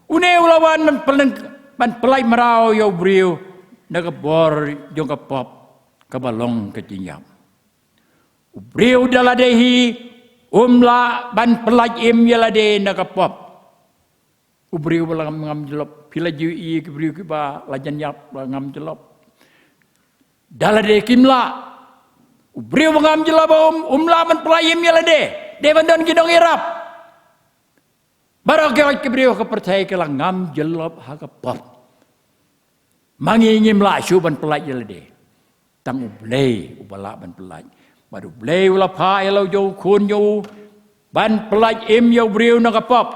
Une ulawan ban pelaj merau yo brio naga bor jong kapop. Kabalong kecinyam. Ubriu daladehi umla ban pelaj yalade nakapop. Ubriu balang ngam jelop pila jiwi kibriu kiba lajan yap ngam jelop. Dalade kimla. Ubriu ngam jelop umla ban pelaj yalade. Devan don kidong irap. Barok kibriu kepercaya kala ngam jelop hakapop. Mangingim la syuban pelaj yalade. Tang ublay ubala ban pelaj badu ublay ula pa elo jo kun jo ban pelaj yo briu nakapop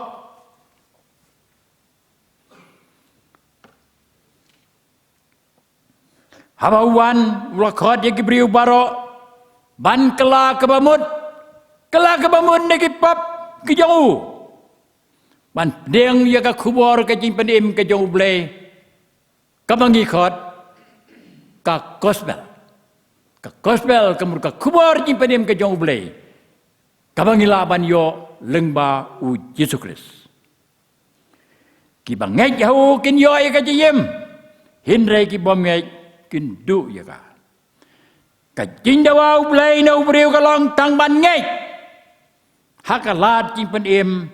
habawan ula khot ye briu baro ban kela kebamut niki pop ki jauh ban deng ya ka kubor ka jing penim ka jo ublay kabang ikot ka gospel kemur ka kubar jing penem ke jong blay kabang ilaban yo lengba u Yesus Kristus ki bangai jauh kin yo ka jiem hinre ki bom ngai kin du ya ka jing dawa u blay na u breu ka long tang ban ngai hakalat jing penem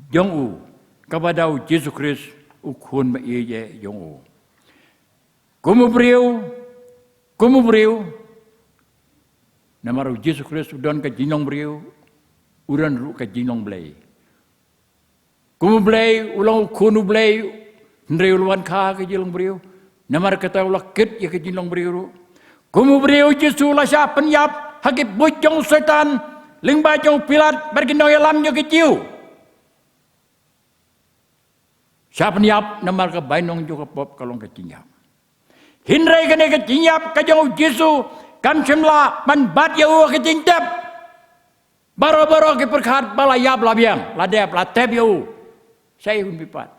jong u kepada Yesus Kristus ukun ma ye jong u Kumu beriu, namaru Yesus Kristus udan ke jinong beriu, udan ru ke jinong belai. Kumu belai, ulang kunu belai, ndrei uluan ka ke jinong beriu, namar kata ulah kit ya ke jinong beriu. Kumu beriu Yesus ulah siap penyap, hakip bujong setan, lingba jong pilat, berginong yalam yo ke jiu. Siap penyap, namar ke bainong juga pop kalong ke jinyap. Hindrai kene ke jinyap ke jong Yesu kam semla man bat yau ke jingtep baro-baro ke perkhat balayap labiang ladep latep yau saya hun bipat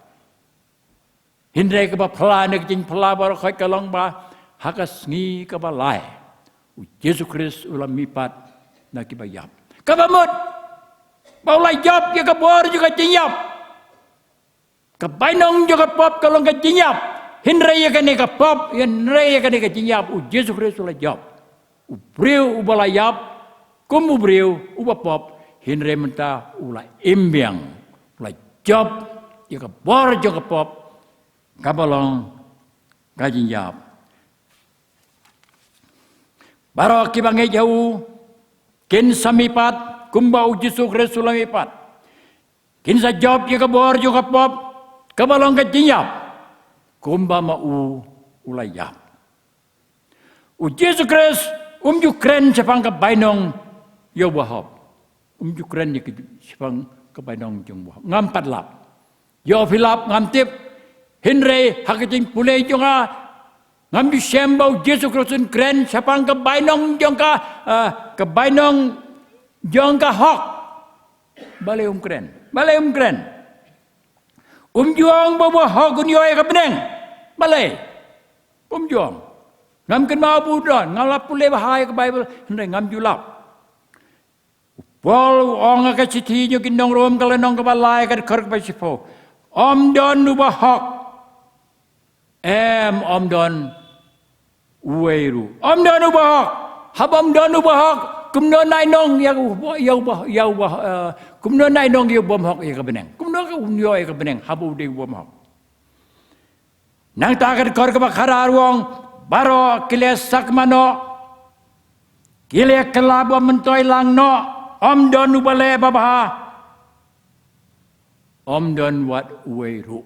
hindrai ke ba phla ne ke jing phla baro khoi kalong ba hakas ngi ke balai Yesus Kristus ulam mipat na ki bayap kabamut baulai job ya ke bor juga jinyap ke bainong juga pop kalong ke jinyap Hindrai kene ka pop, hindrai kene ka jinyap, u Yesus Kristus la job. U breu u balayap, kumu breu u pop, hindrai menta u la imbiang, la job, ya ka bor jo ka pop, kabalong ka jinyap. Baro ki bangai jauh, kin samipat, kumba u Yesus Kristus la mipat. Kin sa job ya ka bor jo ka pop, kabalong ka jinyap. Kumba mau ulayap. U Yesus Kristus jukren sepang ke bainong yo bahop. Jukren ni sepang ke bainong jong bahop. Ngampat lap. Yo filap ngamtip hinre hakiting pulei jonga ngamju sembau Yesus Kristus kren sepang ke bainong jong ke bainong jong ka hok. Bale kren. Bale kren. Juang bawa hok unyoy ka beneng. Balai, juang. Ngam ken mau budan, ngalap pulai bahaya ke Bible, hendak ngam julap. Pol ong ka citi nyo kindong rom kala nong ka balai ka kerk pa sipo. Don ubah hok. Om don uweru. Don ubah hok. Habam don ubah hok. Kumno nai nong kumno nai nong ya bom hok ya ka beneng. Kumno ka unyo ya ka beneng, habu de bom hok. Nang takkan kor ke bakar wong baro kile sakmano kile kelabo mentoy lang no don ubale babaha don wat uweru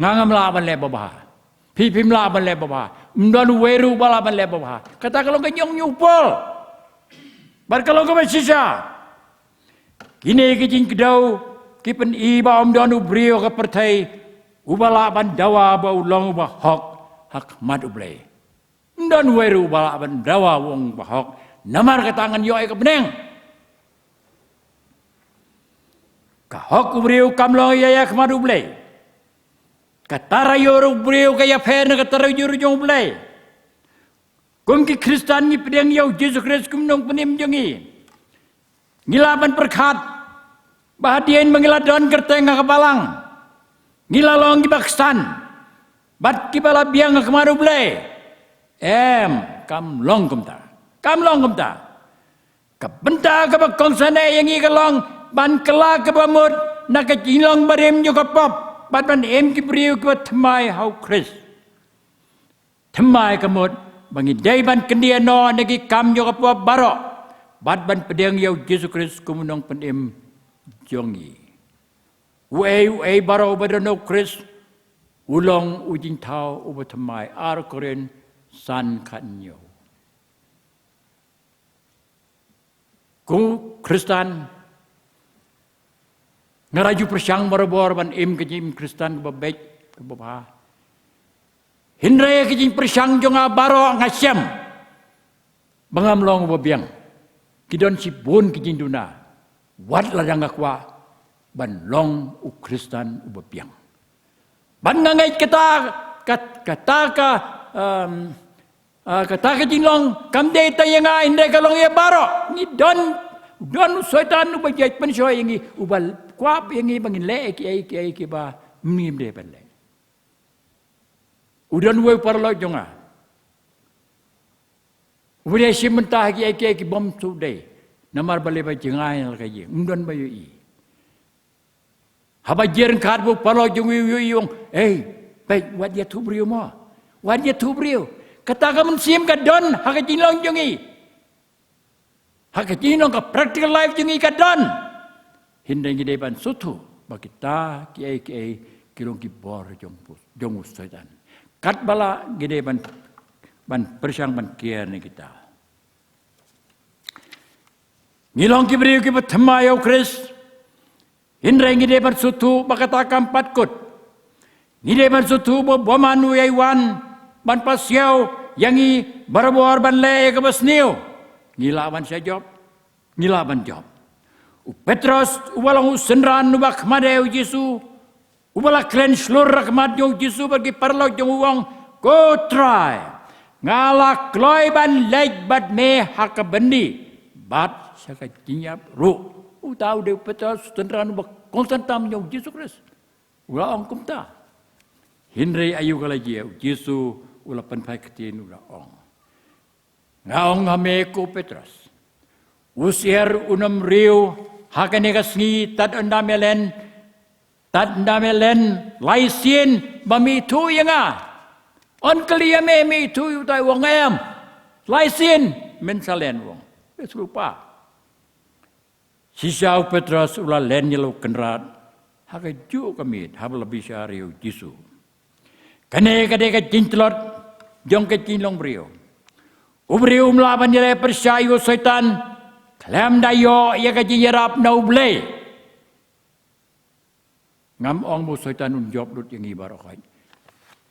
ngangam laban le babaha pipim laban le babaha don uweru balaban le babaha kata kalau kenyong nyupol bar kalau ke sisa kini kijing kedau kipen iba don ubrio ke pertai ubalaban dawa bau long ubah hok hak mat ublay. Dan weru ubalaban dawa wong bahok namar ke tangan yoy ke beneng. Ka hok ubriu kamlong yaya ke mat ublay. Katara yoru ubriu kaya pena katara yoru jong ublay. Kum ki Kristan ni pedeng yau Yesus Kristus kumnong penim jongi. Ngilaban perkat bahadian mengiladon kerteng kebalang. Ngilalong gibaksan, bat kibala biang kemaru blay, kam long kumta, kabenta kabakong sanay yang ikalong ban kela kabamut nakajilong barim juga pop, bat ban kibriu kabat temai hau Kris, temai kamut bangi day ban kendia no nagi kam juga pop baro, bat ban pedang yau Yesus Kristus kumunong penem jongi. Uai baro badano Kris ulong ujing tau ubatamai arkoren san kanyo. Ku Kristan ngaraju persyang barabor ban kejim Kristan babek ke bapa. Hindraya kejim persyang jonga baro ngasyam. Bangamlong babiang. Kidon si bun kejim duna. Wat ladang akwa ban long u Kristan u babiang. ban ngai kata ka jinglong kam de ta yanga inde kalong ye baro ni don setan nu bajai pen soy yangi ubal kwap yangi bangin le ki ba mim de pen le udan we parlo jonga udah simenta ki bom tu de namar bale ba jengai al kaye udan ba yi haba jer khat bu parlo jong yong wat dia tu brio mo wat dia tu brio kata ka sim ka don haka jinglong jongi haka jinglong ka practical life jongi ka don hindai gi depan sutu bakita ki kilong ki bor jong setan kat bala gi depan ban persang ban kier ni kita ngilong ki brio ki pathmayo kris hindai gi depan sutu bakata kampat kut gi depan sutu bo bomanu yaiwan ban pasiau yangi barbor ban le ke basniu ngilaban saya job ngilaban job Petros ubalang senran ubak madeu Yesu ubala klen slur rakmat jong Yesu bagi parlo jong uang go try ngalak loy ban leg bat me hakabendi bat saka jinyap ru utau de Petros senran ubak konstantam jong Yesu Kristus ulang kumta hindri ayu kala Yesu ula penpai ketin ula ong. Ngaong hame ko Petros. Usier unam riu hakane kasngi tad endamelen laisin bami tu yanga. On keliyame mi tu utai wong ayam. Laisin mensalen wong. Serupa. Sisau Petros ula len yelo kenrat. Hakaju kami hab lebih syariu Yesu. Kane ka jintlot jong ke jinlong brio. Ubrio melaban jere persayu setan. Klam dayo ya ka jinyarap na ublay. Ngam ong mo setan unjob lut yang ibarokai.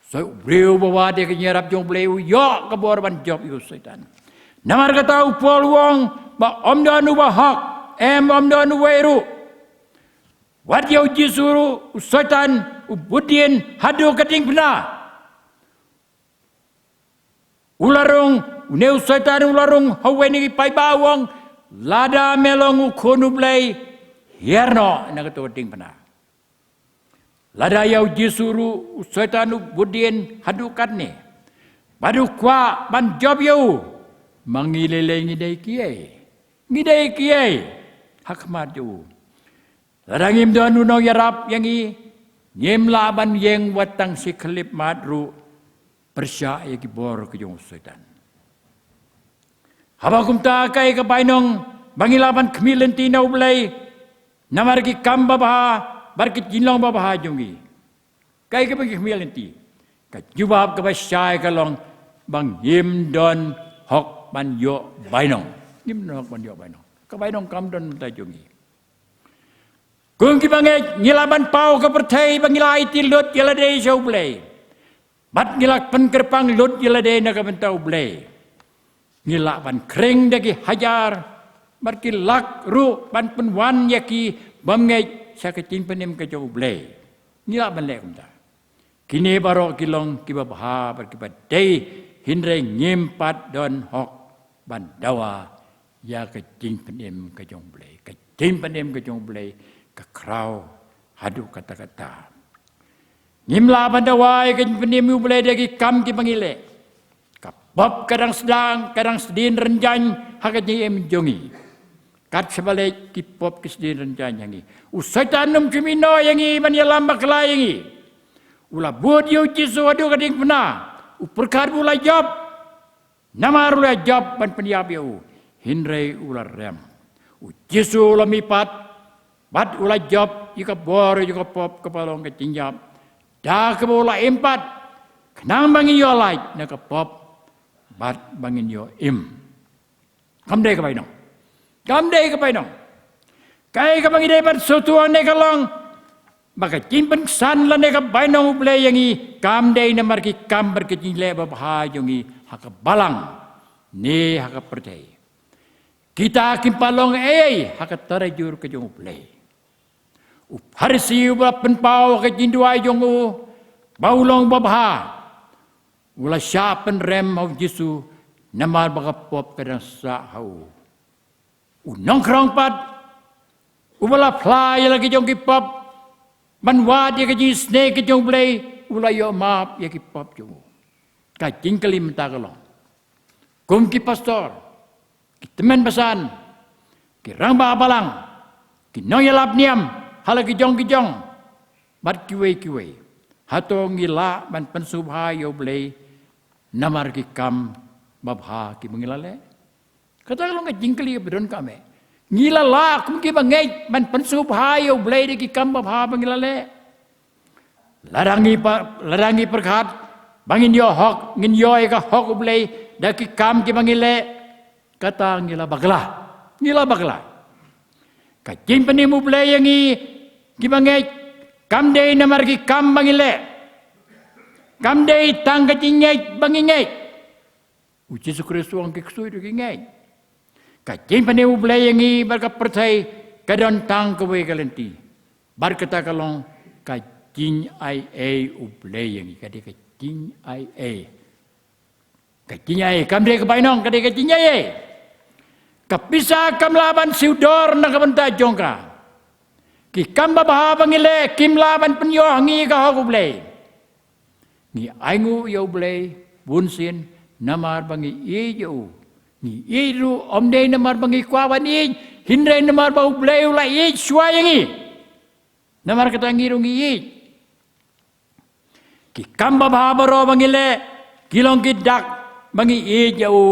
So ubrio bawa dia ka jinyarap jong blay yo ka borban job yu setan. Namar kata upol wong ba omdanu bahak omdanu weru. Wat yau jisuru setan ubudin hadu keting pena. Ularung neu setan ularung haweni pai bawang lada melong ukonu blai hierno na ketu keting pena. Lada yau jisuru setan ubudin hadu katne. Badu kwa ban job yau mangilele ngidai kiai hakmat yau. Larangim doan unong yarap yangi nyem laban yeng watang si kelip madru persya yaki bor ke jong setan. Habakum ta kai ke bainong bangilaban kemilen tinau belai namar ki kamba baha barkit jinlong baha jongi. Kai ke bagi kemilen ti. Ka jubab ke basyai kalong bang yem don hok ban yo bainong. Yem don hok ban yo bainong. Ke bainong kam don ta jongi. Kung kibange ngilaban pau ke pertai bangilai ti lut yelade jau blay. Bat ngilak penkerpang lut yelade na kabentau blay. Ngilaban kring dagi hajar. Bat kilak ru ban penwan yaki bamngai saketin penim ke jau blay. Ngilaban lek kumta. Kini baro kilong kibabha berkibat day hindre ngimpat don hok ban dawa ya ketin penim ke jau blay. Ketin penim ke jau blay. Kekrau hadu kata-kata. Ngimla bandawai ke penimu boleh dagi kam ki pangile. Kapop kadang sedang, kadang sedin renjan hakatnya em jongi. Kat sebalik ki pop ki sedin renjan yangi. Usai tanum cumino yangi banyalam bakla yangi. Ula buat yu jisu hadu kading pena. Uperkar ula job. Namar ula job ban peniap yu. Hindrai ula rem. Jisu ula mipat. Bat ulah job, jika bor, jika pop, kepalong ketinjap. Dah kebola empat. Kenang bangin yo light, nak pop. Bat bangin yo im. Kamdai ke bainong. Kamdai ke bainong. Kai ke bangin dapat sutuan ne kalong. Maka cimpen san la ne ke bainong ublay yangi. Kamdai na marki kam berkecile babah yangi. Haka balang. Ni haka percaya. Kita kimpalong haka tarajur ke jong ublay. Harisi ubah penpau ke jindua jongu baulong babha ula syapen rem hau Yesu namar bagapop kadang sa hau unong krong pat ubala play lagi jong kipop manwad ya kaji snake jong blay ula yo map ya kipop jong ka jingkelim tagalong kum ki pastor ki temen basan ki rang ba balang ki noy lap niam halagi jong bat kiwe hato ngila ban pensubha yo blay namar ki kam babha ki mengilale kata kalau nggak jingkeli bedon kami ngila la kum ki bangai ban pensubha yo blay ki kam babha mengilale larangi perkat bangin yo hok ngin yo ka hok blay daki kam ki mengile kata ngila bagla kajing penimu blay yang ki bangai kam day namar ki kam mengile kam day tang kajingay bangingai uji Kristus ang kiksuy dugingay kajing penimu blay yang barka percay kadon tang kaway kalenti barkata kalong kajing ay ublay yang kadi kajing ay kam day kabainong kadi kajing ay kapisa kam laban siudor na kabanta jongka ki kam babaha bangile kim laban penyo ngi ka hokublay ni aingu yo blay bunsin namar bangi iyo ni iru omde namar bangi kwawan i hindre namar bau blay ula i swayangi namar kata ngiru ngi ki kam babaha baro bangile kilong kidak bangi iyo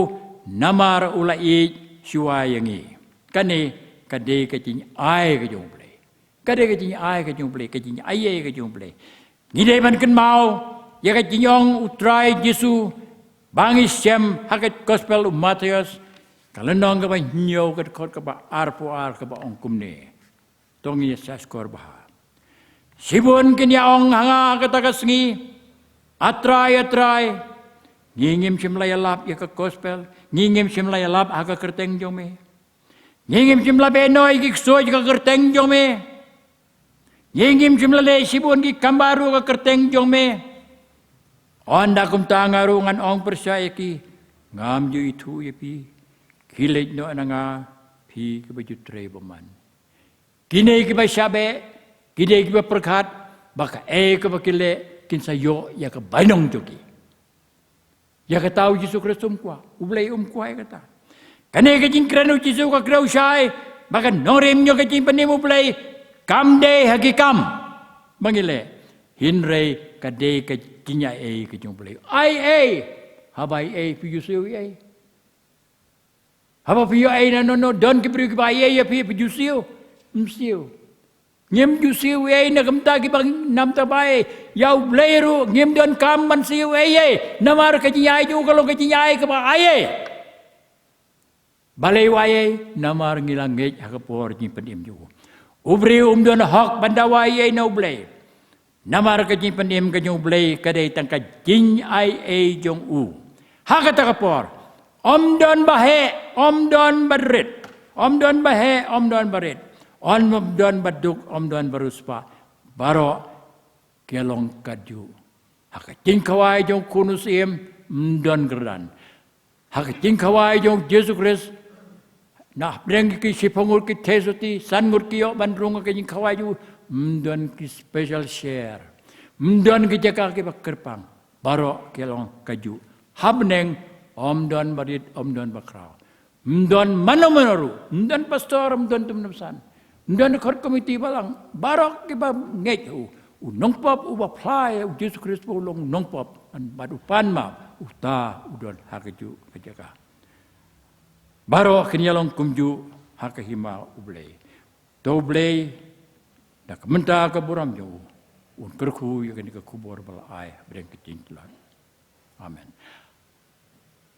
namar ula i swayangi kane kade kacing ai ka jong blay kade kacing ai ka jong blay kacing ai ka jong blay ni dai ban kan mau ya kacing yong utrai Yesu bangi sem hakat gospel Matius kalenong ka ba nyo ka kot ka ba arpo ka ba ongkum ne tongi sa skor bah sibun kenya ong hanga katagasngi atrai ngingim simlay lap ya ka gospel ngingim simlay lap aga kerteng jome ngingim simla benoy ki soy ka kerteng jome ngingim simla le sibun ki kambaru ka kerteng jome onda kum tangarungan ong percaya ki ngam ju itu ya pi kilej no ananga pi ke baju tre boman kine ki ba sabe kine ki ba perkat baka ke bakile kin sayo ya ka banong jogi ya ka tahu Yesus Kristus kwa ublay kwa ya kata kane ka jing kranu Yesus ka krau syai baka norem nyo ka jing panimu blay kamde hakikam mangile hinrei kade ka jinya ka jing blay ai habai piyu siu haba piyu na no don ki priu ki ba ya piyu siu msiu ngem ju siu na kamta ki bang nam ta bai yau bleru ngem don kam man siu namar ka jinya ju kalau ka jinya ka ba balai waye namar ngilang ngej hakapor jing penim ju ubri don hak bandawai no blay namar ka jing penim ka ju blay kadai tang ka jing jong u hakata kapor om don baret om don baret om don baduk om don baruspa baro kelong kaju hakating kawai jong kunus don geran hakating kawai jong Yesus Kristus nah breng ki sipangur ki tesuti sangur ki yo bandrung ka jing kawai ju don ki special share don ki jaka ki bakerpang baro kelong kaju habneng om don barit om don bakrao don manoru don pastor don tumnapsan don khot komiti balang barok ki ba ngej unong pop uba play Yesus Kristus ulong nong pop an badupan ma uta udon hakaju kajaka baro kinyalong kumju hakahima ublay to blay da kamenta ka buram jo un kerku ya kan ka kubor bal ai breng kecing tulan amen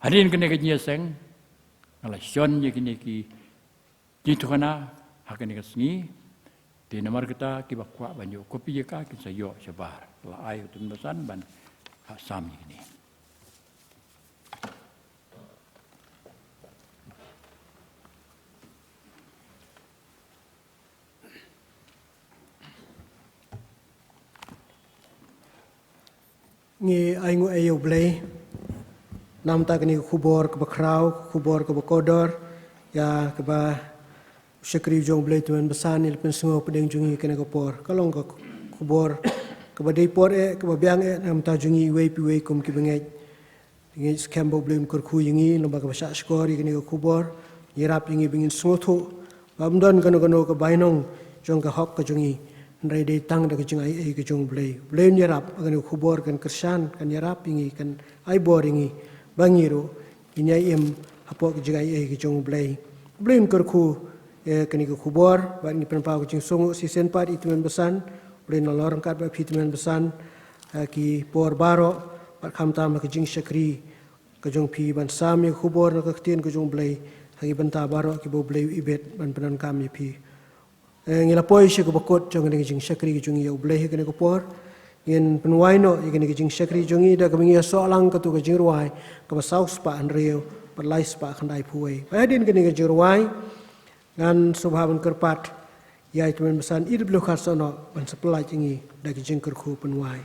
hadin kene kenya seng ala shon ye kene ki jitukana hakane ka sngi di nomor kita ki bakwa banyo kopi ye ka kin sayo sebar la ai tumbasan ban sam ini ngi aingu ayo blay nam ta kini kubor ke bakrau kubor ke bakodor ya ke ba syakri jong blay tuan besan il pensungo pedeng jungi kena kopor kalong ke kubor ke ba depor ke ba biang nam ta jungi we pi we kum ki bengai ngi skambo blay kur khu yingi lomba ke basa skor kini ke kubor yirap yingi bingin sungotho bamdon kano ke bainong jong ke hok ke jungi Nrai day tang da kajing ai ke jong blay nyarap agan kubor kan kersan kan yarap ingi kan ai bor ingi bangiro ini ai em hapo kajing ai ke jong blay ker khu kan ke kubor ban ni penpa kajing songo si senpat itu men besan blay nolor kat ba fit men besan ki por baro pat kham tam kajing syakri kajong pi ban sam ye kubor ka ktien kajong blay hagi banta baro ki bo blay ibet ban penan kam ye pi ngila poi she ko bakot jong ni jing syakri jong ya bleh ke ko por yen penwaino ye ni jing syakri jong i da ka mingi so lang ka tu ka jing ruai ka ba saus pa an rio pa lais pa khandai puai pa din ke ni jing ruai ngan subhaban kerpat ya itu men besan ir blu khasono ban supply jingi da ki jing kerku penwai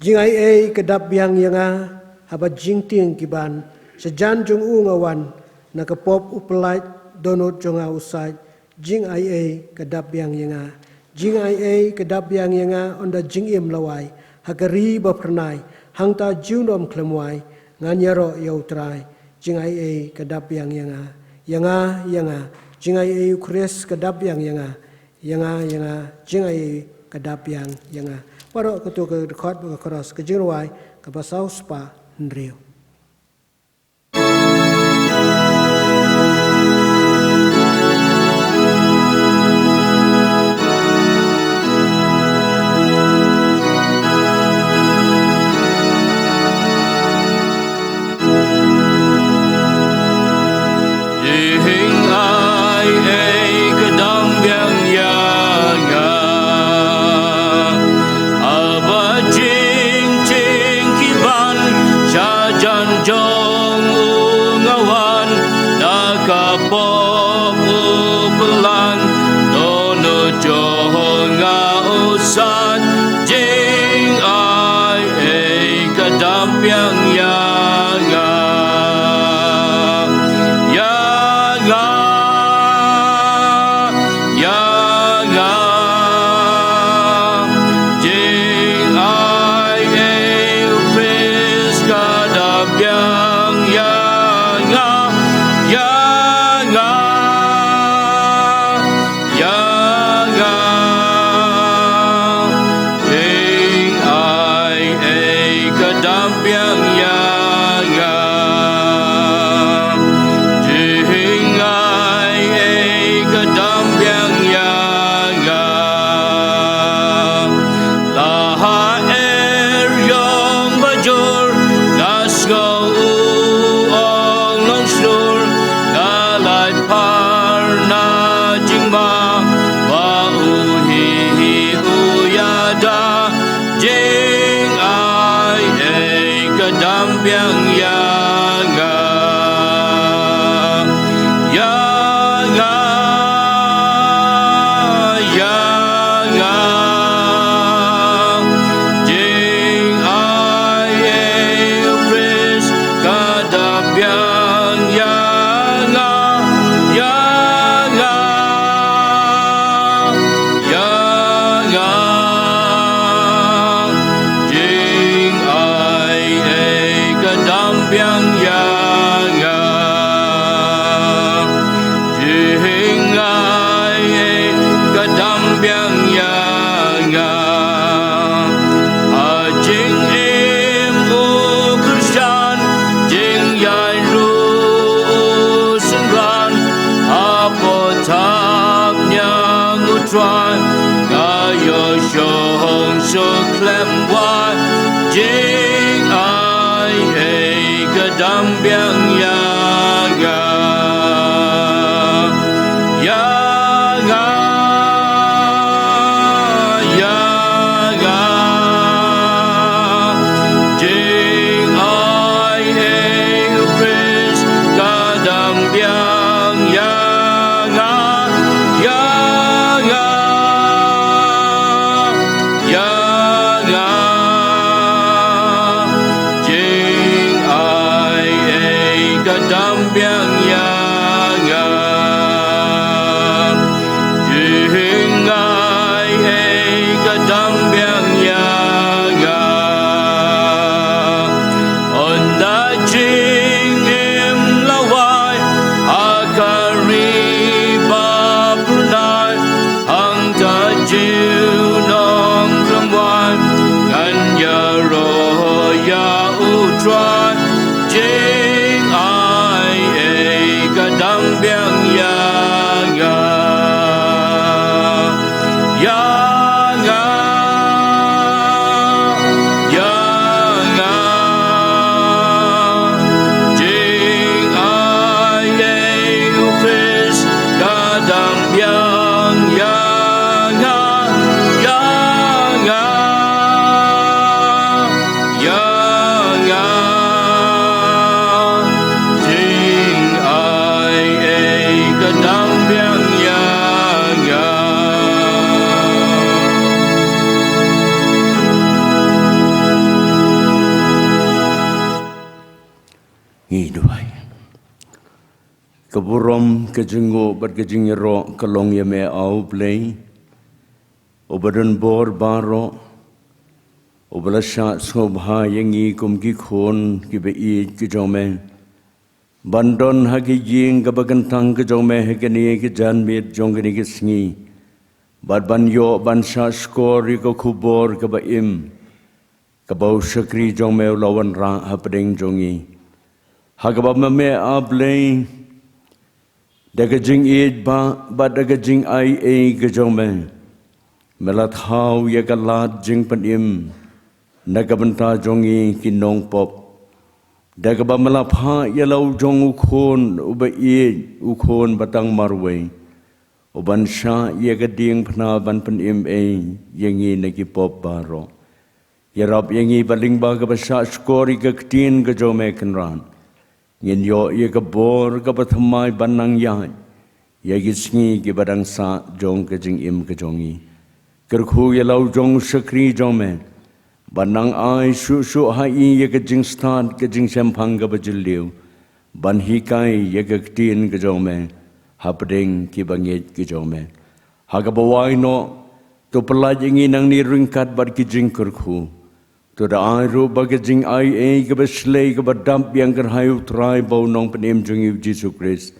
jing ai kedap biang yanga haba jing ting kiban sejan jong u ngawan na ka pop uplai donot jong a usai jing ai kedap yang yanga jing ai kedap yang yanga onda jing im lawai hagari ba pernai hangta junom klemwai nganyaro yautrai jing ai kedap yang yanga jing ai ukres kedap yang yanga jing ai kedap yang yanga paro ketu ke record ba cross ke jingwai ke basau spa nrio yang chiều nong râm quan ngân ya ro ya u truan chính ai ấy cả đăng biang ya nga Keburom kejenggo berkejengero kelong yame au play obadan bor baro obalasha sobha yangi kumki khon kibe i kijome bandon hagi jing gabagantang kijome hegani ki janmit jongani ki sngi ban yo ban sha skori ko khubor ka baim ka bau shakri jome lawan ra hapdeng jongi hagaba me ablay daga jing id ba daga jing ai e gajome melat hau ya galat jing panim naga benta jongi kinong pop daga ba malapha ya lau jong ukhon uba id ukhon batang marwe uban sha ya gading phna ban panim e yangi nagi pop baro ya rab yangi baling ba ga sha skori ga tin gajome kanran ngin yo ye ka bor ka pathamai banang ya ye gisngi ki badang sa jong ka jing im ka jongi kerkhu ye lau jong sakri jome banang ai su su ha ye ka jing stan ka jing semphang ka bajiliu ban hi kai ye ka tin ka jome hapdeng ki banget ki jome ha ka bawai no to pelaj ingi nang ni ringkat bar ki jing kerkhu to da ai ru bagajing ai e ke beslei ke badamp yang ker hayu trai bau nong penim jungi Jesus Christ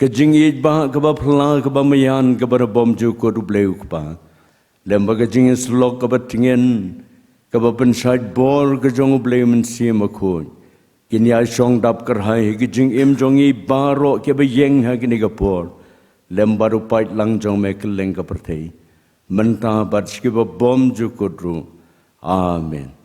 ke jingi ba ke ba phla ke ba mayan ke ba bom ju ko du bleu ba lem bagajing slok ke ba tingen ke ba pensai bor ke jong bleu men sim ko kin ya song dap ker hai ke jing im jongi baro ke ba yeng ha ke ni ke por lem baru pait lang jong me ke leng ke perthei menta bat ke ba bom ju ko du amen.